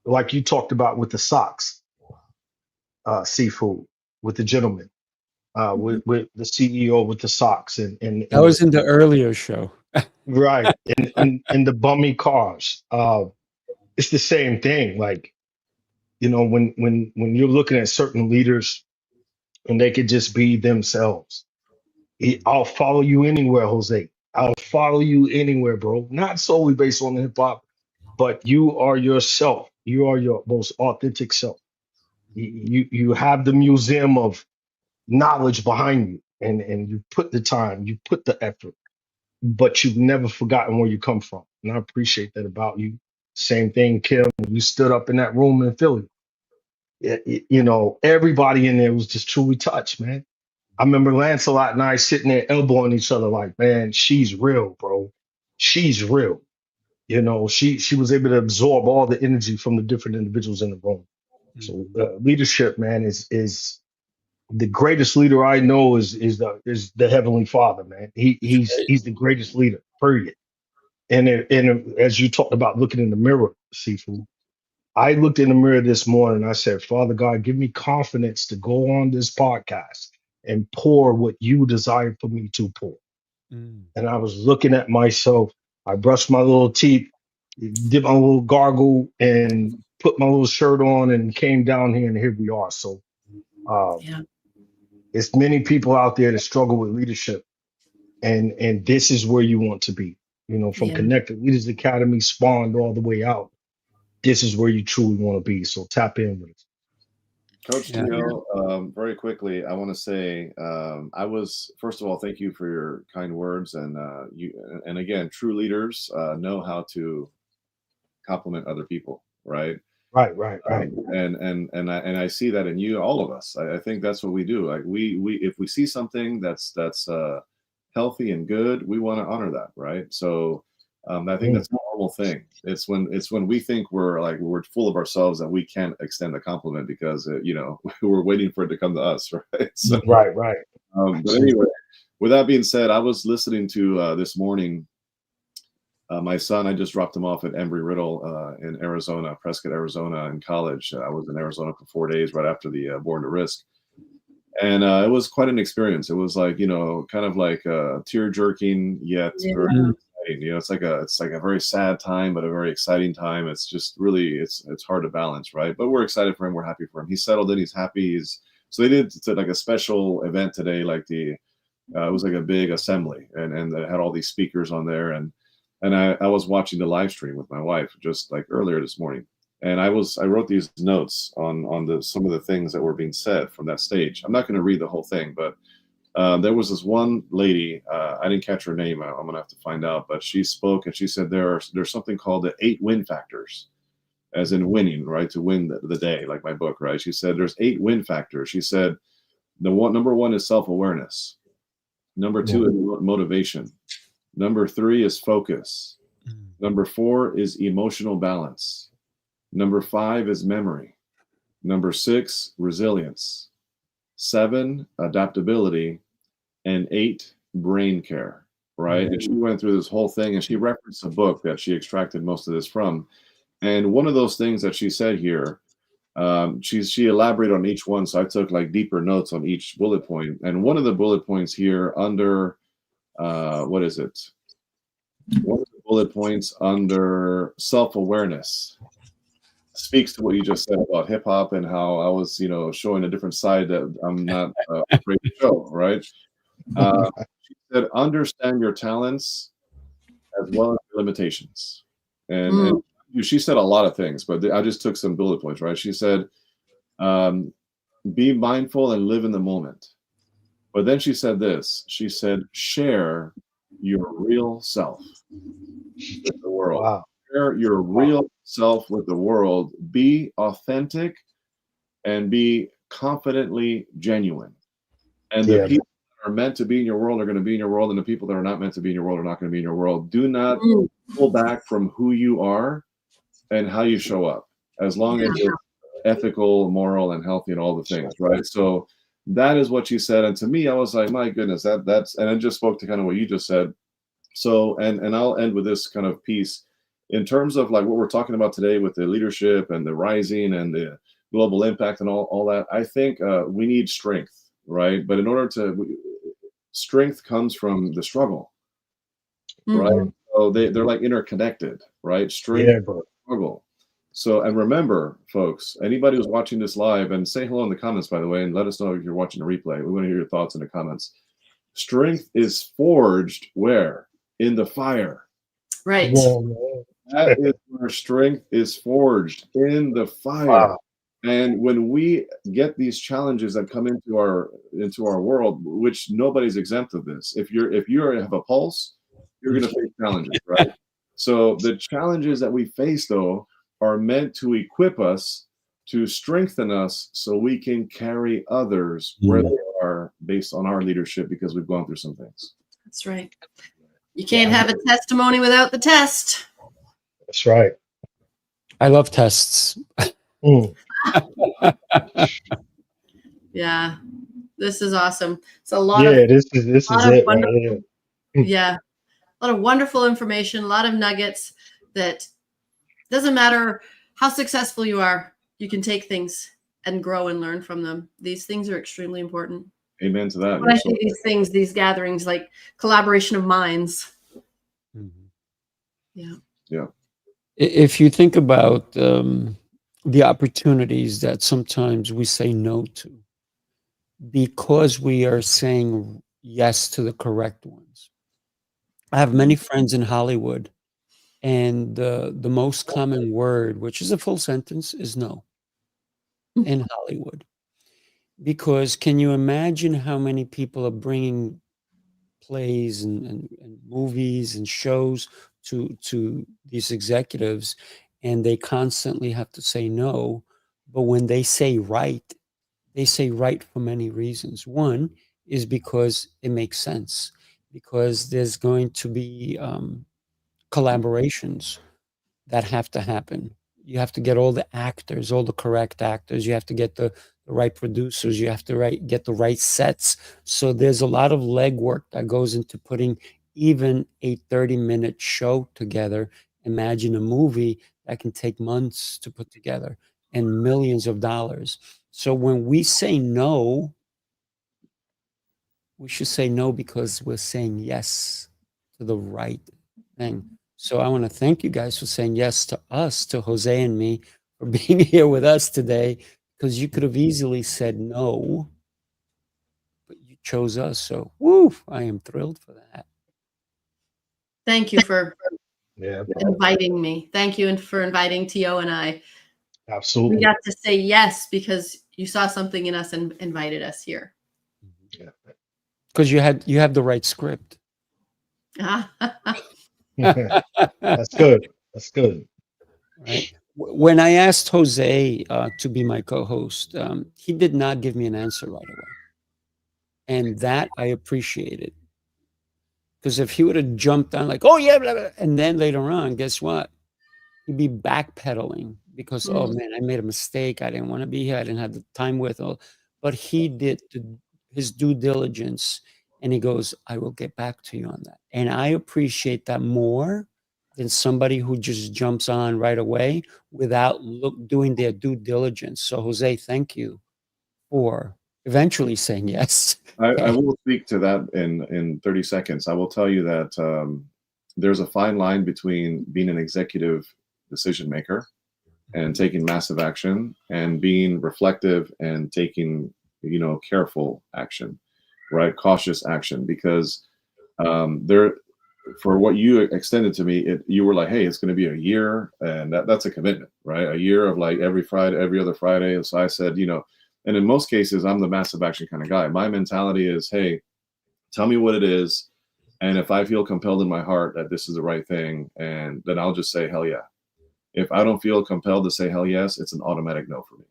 like you talked about with the socks, Seafood, with the gentleman, with the CEO with the socks That was in the earlier show. right, and the bummy cars. It's the same thing. Like, you know, when you're looking at certain leaders and they could just be themselves. I'll follow you anywhere, Jose. I'll follow you anywhere, bro. Not solely based on hip hop, but you are yourself. You are your most authentic self. You have the museum of knowledge behind you, and you put the time, you put the effort, but you've never forgotten where you come from. And I appreciate that about you. Same thing, Kim. When you stood up in that room in Philly, you know, everybody in there was just truly touched, man. I remember Lancelot and I sitting there elbowing each other like, man, she's real, bro. She's real. You know, she was able to absorb all the energy from the different individuals in the room. So leadership, man, is the greatest leader I know is the Heavenly Father, man. He's the greatest leader, period. And as you talked about looking in the mirror, Seafood, I looked in the mirror this morning and I said, Father God, give me confidence to go on this podcast and pour what you desire for me to pour. Mm. And I was looking at myself. I brushed my little teeth, did my little gargle, and put my little shirt on and came down here, and here we are. So Yeah. it's many people out there that struggle with leadership, and this is where you want to be. You know, from Yeah. Connected Leaders Academy spawned all the way out. This is where you truly want to be. So tap in with us. Coach Yeah. Tio, very quickly, I want to say I was, first of all, thank you for your kind words, and and again, true leaders know how to compliment other people, right? Right. And I see that in you, all of us. I think that's what we do. Like we if we see something that's healthy and good, we want to honor that, right? So I think that's a normal thing. It's when we think we're full of ourselves that we can't extend a compliment because we're waiting for it to come to us, right? So, Right, right. but anyway, with that being said, I was listening to this morning. My son, I just dropped him off at Embry-Riddle in Arizona, Prescott, Arizona, in college. I was in Arizona for 4 days right after the Born to Risk. And it was quite an experience. It was like, kind of like tear jerking, yet very exciting. It's like a very sad time, but a very exciting time. It's just really, it's hard to balance, right? But we're excited for him. We're happy for him. He's settled in. He's happy. So they did like a special event today, like it was like a big assembly, and they had all these speakers on there, and I was watching the live stream with my wife just like earlier this morning, and I wrote these notes on some of the things that were being said from that stage. I'm not going to read the whole thing, but there was this one lady. I didn't catch her name. I'm going to have to find out, but she spoke and she said there's something called the 8 win factors, as in winning, right? To win the day, like my book, right? She said there's 8 win factors. She said number 1 is self-awareness. Number 2 is motivation. Number 3 is focus. Number 4 is emotional balance. Number 5 is memory. Number 6, resilience. 7, adaptability. And 8, brain care, right? And she went through this whole thing, and she referenced a book that she extracted most of this from. And one of those things that she said here, she elaborated on each one. So I took like deeper notes on each bullet point. And one of the bullet points here under what is it? One of the bullet points under self-awareness speaks to what you just said about hip hop and how I was, showing a different side that I'm not afraid to show, right? She said, understand your talents as well as your limitations. And she said a lot of things, but I just took some bullet points, right? She said, be mindful and live in the moment. But then she said this. She said, share your real self with the world. Wow. Share your real self with the world. Be authentic and be confidently genuine. And the people that are meant to be in your world are going to be in your world, and the people that are not meant to be in your world are not going to be in your world. Do not pull back from who you are and how you show up, as long as it's ethical, moral, and healthy, and all the things, right? So that is what she said, and to me, I was like, my goodness, that's, and it just spoke to kind of what you just said. So, and I'll end with this kind of piece in terms of like what we're talking about today with the leadership and the rising and the global impact and all that. I think we need strength, right? But in order strength comes from the struggle, right? So they're like interconnected, right? Strength, struggle. So, and remember, folks, anybody who's watching this live, and say hello in the comments, by the way, and let us know if you're watching a replay. We want to hear your thoughts in the comments. Strength is forged where? In the fire. Right. That is where strength is forged, in the fire. Wow. And when we get these challenges that come into our world, which nobody's exempt of this. If you have a pulse, you're going to face challenges, right? So the challenges that we face, though, are meant to equip us, to strengthen us, so we can carry others where they are based on our leadership, because we've gone through some things. That's right. You can't have a testimony without the test. That's right. I love tests. Yeah, this is awesome. It's a lot this is it. Right? Yeah, a lot of wonderful information, a lot of nuggets that doesn't matter how successful you are, you can take things and grow and learn from them. These things are extremely important. Amen to that. When I see these things, these gatherings, like collaboration of minds. Yeah. If you think about the opportunities that sometimes we say no to, because we are saying yes to the correct ones. I have many friends in Hollywood, and the most common word, which is a full sentence, is no in Hollywood. Because can you imagine how many people are bringing plays and movies and shows to these executives, and they constantly have to say no. But when they say right for many reasons. One is because it makes sense. because there's going to be collaborations that have to happen. You have to get all the actors, all the correct actors. You have to get the right producers. You have to get the right sets. So there's a lot of legwork that goes into putting even a 30-minute show together. Imagine a movie that can take months to put together and millions of dollars. So when we say no, we should say no because we're saying yes to the right thing. So I want to thank you guys for saying yes to us, to Jose and me, for being here with us today, because you could have easily said no, but you chose us. So, woo, I am thrilled for that. Thank you for Yeah, inviting me. Thank you and for inviting Tio and I. We absolutely. got to say yes because you saw something in us and invited us here. Yeah. Because you have the right script. That's good. That's good. Right. When I asked Jose to be my co-host, he did not give me an answer right away. And that I appreciated. Because if he would have jumped on like, oh, yeah, blah, blah, and then later on, guess what? He'd be backpedaling because, oh, man, I made a mistake. I didn't want to be here. I didn't have the time with all. But he did his due diligence. And he goes, I will get back to you on that. And I appreciate that more than somebody who just jumps on right away without doing their due diligence. So, Jose, thank you for eventually saying yes. I will speak to that in 30 seconds. I will tell you that there's a fine line between being an executive decision maker and taking massive action and being reflective and taking, careful action, right? Cautious action, because for what you extended to me, you were like, hey, it's going to be a year, and that's a commitment, right? A year of like every Friday, every other Friday. And so I said, and in most cases, I'm the massive action kind of guy. My mentality is, hey, tell me what it is. And if I feel compelled in my heart that this is the right thing, and then I'll just say, hell yeah. If I don't feel compelled to say hell yes, it's an automatic no for me,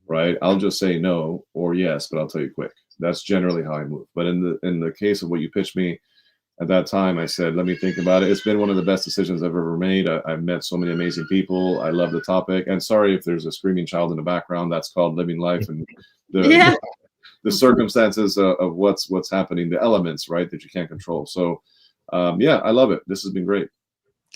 right? I'll just say no or yes, but I'll tell you quick. That's generally how I move. But in the case of what you pitched me at that time, I said, let me think about it. It's been one of the best decisions I've ever made. I've met so many amazing people. I love the topic. And sorry if there's a screaming child in the background. That's called living life and the circumstances of what's happening, the elements, right, that you can't control. So, I love it. This has been great.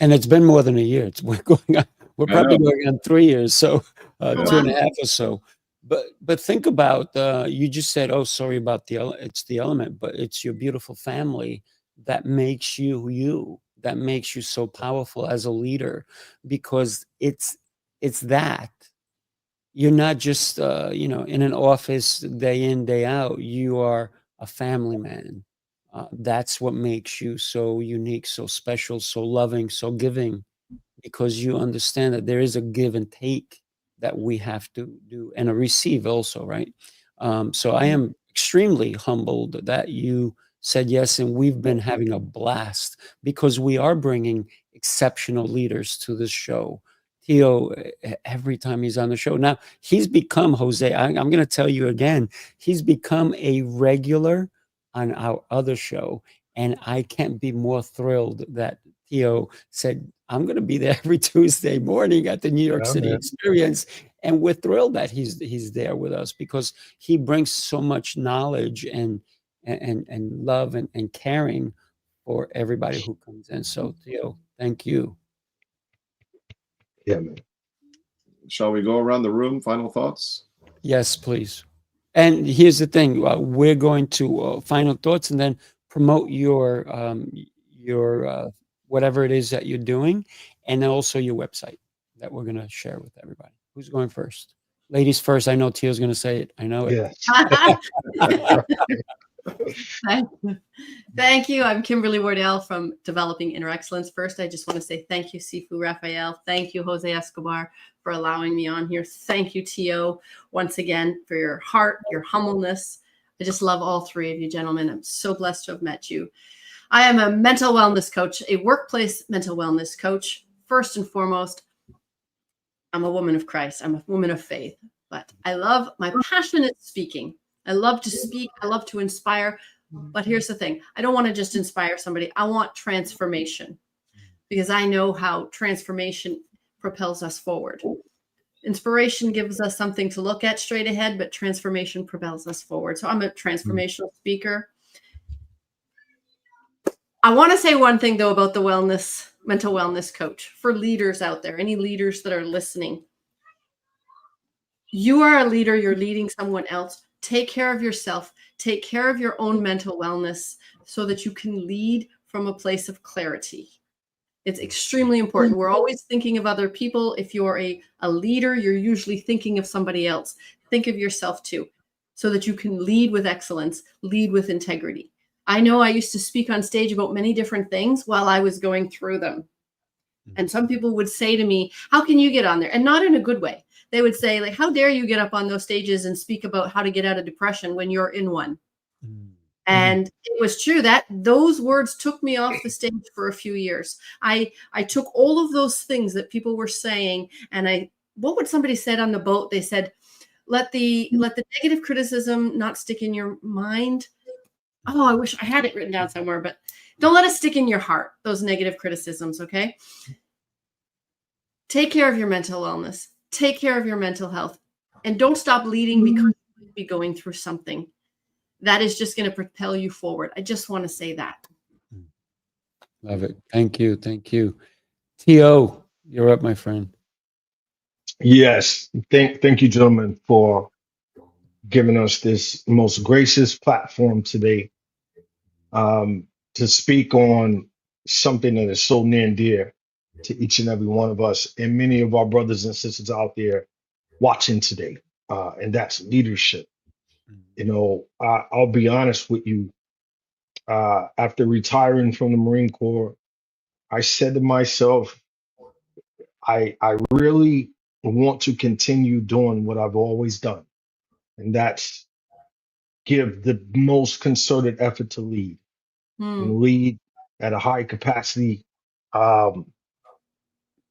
And it's been more than a year. We're probably going on 3 years, so 2.5 or so. But think about, you just said, oh, sorry about it's the element, but it's your beautiful family that makes you, that makes you so powerful as a leader, because it's that. You're not just, in an office day in, day out. You are a family man. That's what makes you so unique, so special, so loving, so giving, because you understand that there is a give and take that we have to do, and a receive also, right? So I am extremely humbled that you said yes, and we've been having a blast because we are bringing exceptional leaders to this show. Tio, every time he's on the show now, he's become, Jose, I'm going to tell you again, he's become a regular on our other show, and I can't be more thrilled that Tio said, I'm going to be there every Tuesday morning at the New York City Experience. And we're thrilled that he's there with us, because he brings so much knowledge and love and caring for everybody who comes in. So, Tio, thank you. Yeah, man. Shall we go around the room? Final thoughts? Yes, please. And here's the thing: we're going to final thoughts, and then promote your whatever it is that you're doing, and then also your website that we're going to share with everybody. Who's going first? Ladies first. I know Tio's going to say it. I know it. Yeah. Thank you. I'm Kimberly Wardell from Developing Inner Excellence. First, I just want to say thank you, Sifu Raphael. Thank you, Jose Escobar, for allowing me on here. Thank you, Tio, once again, for your heart, your humbleness. I just love all three of you, gentlemen. I'm so blessed to have met you. I am a mental wellness coach, a workplace mental wellness coach. First and foremost, I'm a woman of Christ. I'm a woman of faith. But my passion is speaking. I love to speak. I love to inspire. But here's the thing. I don't want to just inspire somebody. I want transformation, because I know how transformation propels us forward. Inspiration gives us something to look at straight ahead, but transformation propels us forward. So I'm a transformational speaker. I want to say one thing, though, about the mental wellness coach for leaders out there, any leaders that are listening. You are a leader. You're leading someone else. Take care of yourself. Take care of your own mental wellness so that you can lead from a place of clarity. It's extremely important. We're always thinking of other people. If you're a leader, you're usually thinking of somebody else. Think of yourself too, so that you can lead with excellence, lead with integrity. I know I used to speak on stage about many different things while I was going through them. And some people would say to me, how can you get on there? And not in a good way. They would say, like, how dare you get up on those stages and speak about how to get out of depression when you're in one? And it was true that those words took me off the stage for a few years. I took all of those things that people were saying, and what would somebody said on the boat? They said, let the negative criticism not stick in your mind. Oh, I wish I had it written down somewhere, but don't let it stick in your heart, those negative criticisms, okay? Take care of your mental wellness. Take care of your mental health. And don't stop leading because you might be going through something. That is just going to propel you forward. I just want to say that. Love it. Thank you. Thank you. T.O., you're up, my friend. Yes. Thank you, gentlemen, for giving us this most gracious platform today, to speak on something that is so near and dear to each and every one of us and many of our brothers and sisters out there watching today. And that's leadership. You know, I'll be honest with you. After retiring from the Marine Corps, I said to myself, I really want to continue doing what I've always done. And that's give the most concerted effort to lead and lead at a high capacity. And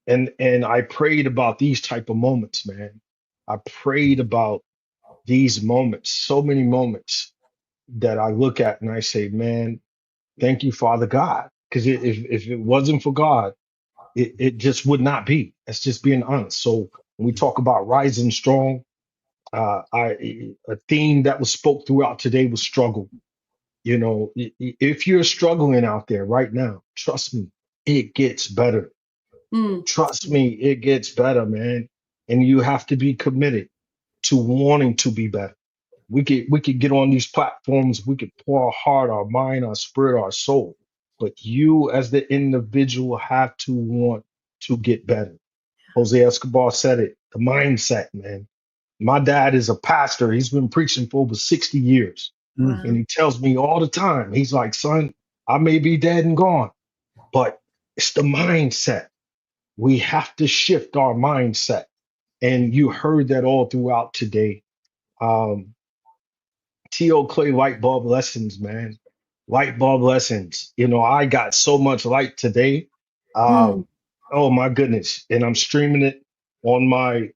I prayed about these type of moments, man. I prayed about these moments, so many moments that I look at and I say, man, thank you, Father God. Because if it wasn't for God, it just would not be. That's just being honest. So when we talk about rising strong, a theme that was spoke throughout today was struggle. You know, if you're struggling out there right now, trust me, it gets better. Trust me, it gets better, man. And you have to be committed to wanting to be better. We could get on these platforms, we could pour our heart, our mind, our spirit, our soul. But you as the individual have to want to get better. Jose Escobar said it, the mindset, man. My dad is a pastor. He's been preaching for over 60 years. Wow. And he tells me all the time, he's like, son, I may be dead and gone, but it's the mindset. We have to shift our mindset. And you heard that all throughout today. T.O. Clay light bulb lessons, man. Light bulb lessons. You know, I got so much light today. Oh my goodness. And I'm streaming it on my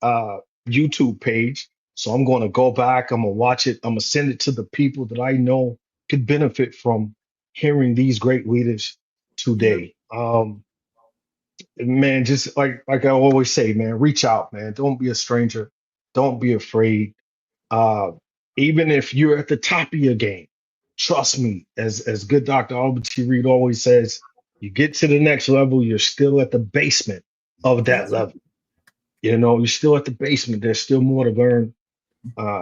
YouTube page. So I'm going to go back. I'm going to watch it. I'm going to send it to the people that I know could benefit from hearing these great leaders today. Man, just like I always say, man, reach out, man. Don't be a stranger. Don't be afraid. Even if you're at the top of your game, trust me, as good Dr. Albert T. Reed always says, you get to the next level, you're still at the basement of that level. You know, you're still at the basement. There's still more to learn.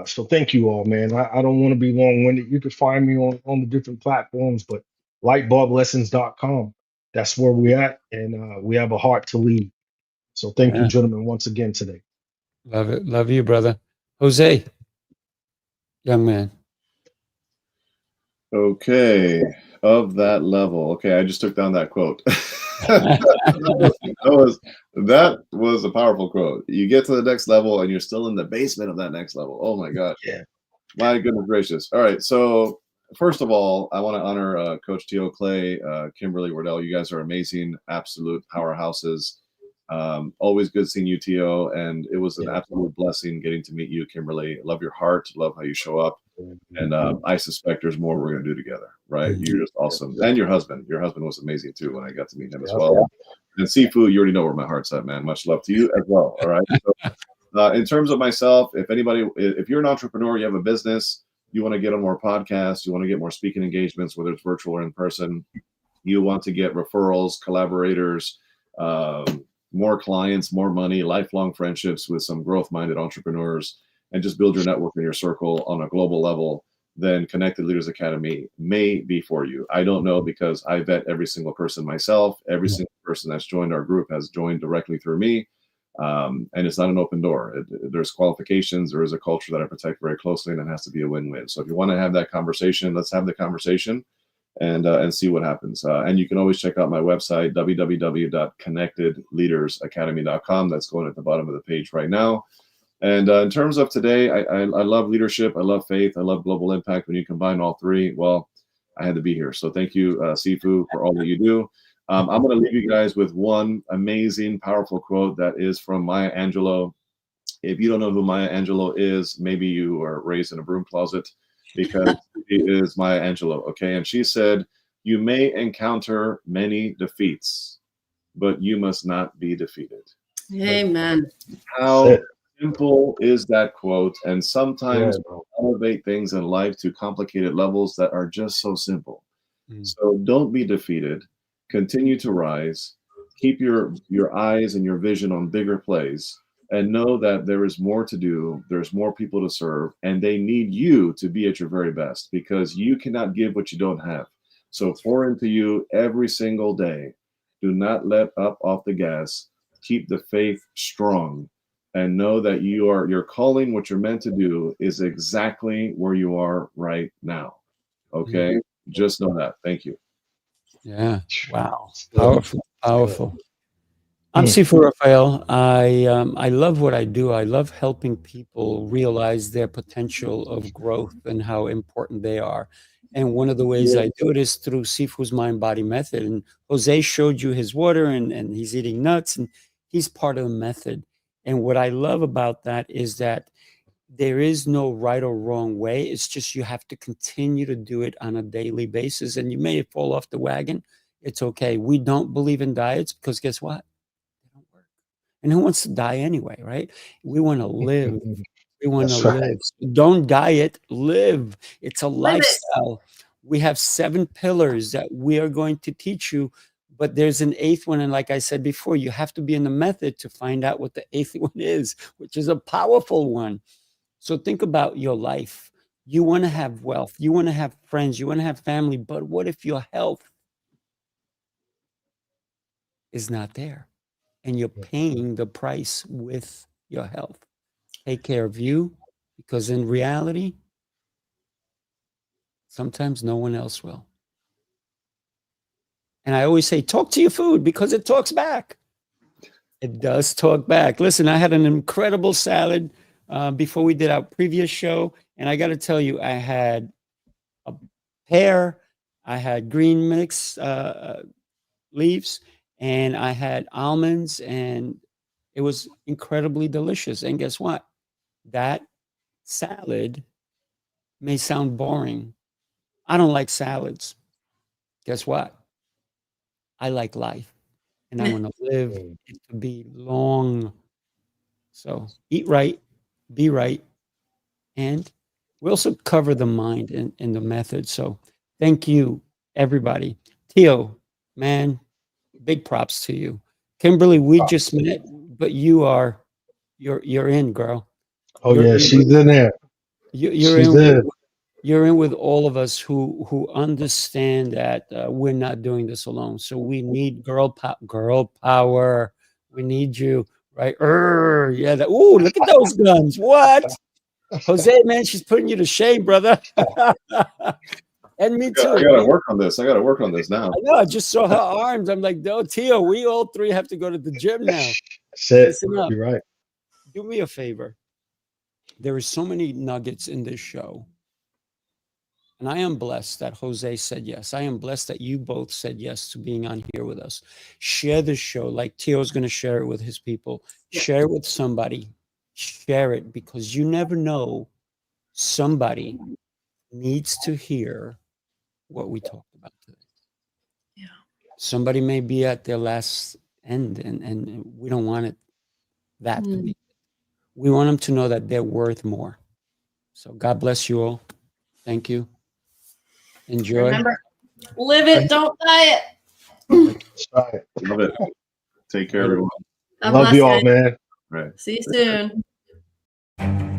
So thank you all, man. I don't want to be long-winded. You can find me on the different platforms, but lightbulblessons.com. That's where we're at, and we have a heart to lead. So thank you, gentlemen, once again today. Love it. Love you, brother. Jose, young man. Okay, of that level. Okay, I just took down that quote. that was a powerful quote. You get to the next level and you're still in the basement of that next level. Oh my God. Yeah. My goodness gracious. All right. So first of all, I want to honor Coach T.O. Clay, Kimberly Wardell. You guys are amazing, absolute powerhouses. Always good seeing you, Tio, and it was an absolute blessing getting to meet you, Kimberly. Love your heart, love how you show up, and I suspect there's more we're gonna do together. Right? You're just awesome, and your husband was amazing too when I got to meet him as well. And Sifu, you already know where my heart's at, man. Much love to you as well. All right. So, in terms of myself, if you're an entrepreneur, you have a business, you want to get on more podcasts, you want to get more speaking engagements, whether it's virtual or in person, you want to get referrals, collaborators, more clients, more money, lifelong friendships with some growth-minded entrepreneurs, and just build your network in your circle on a global level, then Connected Leaders Academy may be for you. I don't know, because I vet every single person myself. Every single person that's joined our group has joined directly through me. And it's not an open door. There's qualifications. There is a culture that I protect very closely, and it has to be a win-win. So if you want to have that conversation, let's have the conversation and see what happens. And you can always check out my website, www.connectedleadersacademy.com. That's going at the bottom of the page right now. And in terms of today, I love leadership, I love faith, I love global impact. When you combine all three, well, I had to be here. So thank you, Sifu, for all that you do. I'm going to leave you guys with one amazing, powerful quote that is from Maya Angelou. If you don't know who Maya Angelou is, maybe you were raised in a broom closet, because she is Maya Angelou, okay? And she said, "You may encounter many defeats, but you must not be defeated." Amen. How simple is that quote? And sometimes we elevate things in life to complicated levels that are just so simple. So don't be defeated. Continue to rise. Keep your eyes and your vision on bigger plays, and know that there is more to do. There's more people to serve, and they need you to be at your very best, because you cannot give what you don't have. So pour into you every single day. Do not let up off the gas. Keep the faith strong, and know that your calling, what you're meant to do, is exactly where you are right now. Okay? Just know that. Thank you. Yeah. Wow. Powerful. Powerful. I'm Sifu Raphael. I love what I do. I love helping people realize their potential of growth and how important they are. And one of the ways I do it is through Sifu's Mind Body Method. And Jose showed you his water, and he's eating nuts, and he's part of the method. And what I love about that is that there is no right or wrong way. It's just you have to continue to do it on a daily basis. And you may fall off the wagon. It's okay. We don't believe in diets because guess what? They don't work. And who wants to die anyway, right? We want to live. We want to live. So don't diet, live. It's a lifestyle. We have 7 pillars that we are going to teach you, but there's an 8th one. And like I said before, you have to be in the method to find out what the 8th one is, which is a powerful one. So think about your life. You want to have wealth. You want to have friends. You want to have family. But what if your health is not there and you're paying the price with your health? Take care of you, because in reality, sometimes no one else will. And I always say, talk to your food, because it talks back. It does talk back. Listen, I had an incredible salad before we did our previous show. And I got to tell you, I had a pear, I had green mix leaves, and I had almonds, and it was incredibly delicious. And guess what? That salad may sound boring. I don't like salads. Guess what? I like life, and I want to live it to be long. So eat right, be right, and we also cover the mind in the method. So thank you, everybody. Tio, man, big props to you. Kimberly, we just met, but you're in, girl. Oh You're yeah, in she's in there. You're She's in. in. You're in with all of us who understand that we're not doing this alone. So we need girl power. We need you, right? Yeah. Ooh, look at those guns. What? Jose, man, she's putting you to shame, brother. And me too. I gotta work on this. I gotta work on this now. I know. I just saw her arms. I'm like, no, Tio, we all 3 have to go to the gym now. Listen up. You're right. Do me a favor. There is so many nuggets in this show. And I am blessed that Jose said yes. I am blessed that you both said yes to being on here with us. Share the show like Tio's going to share it with his people. Yeah. Share it with somebody. Share it because you never know, somebody needs to hear what we talked about today. Yeah. Somebody may be at their last end, and we don't want it that to be. We want them to know that they're worth more. So God bless you all. Thank you. Enjoy. Remember, live it, don't die it. That's right. Love it. Take care, everyone. God Love bless you all, guys. man. Right. See you soon.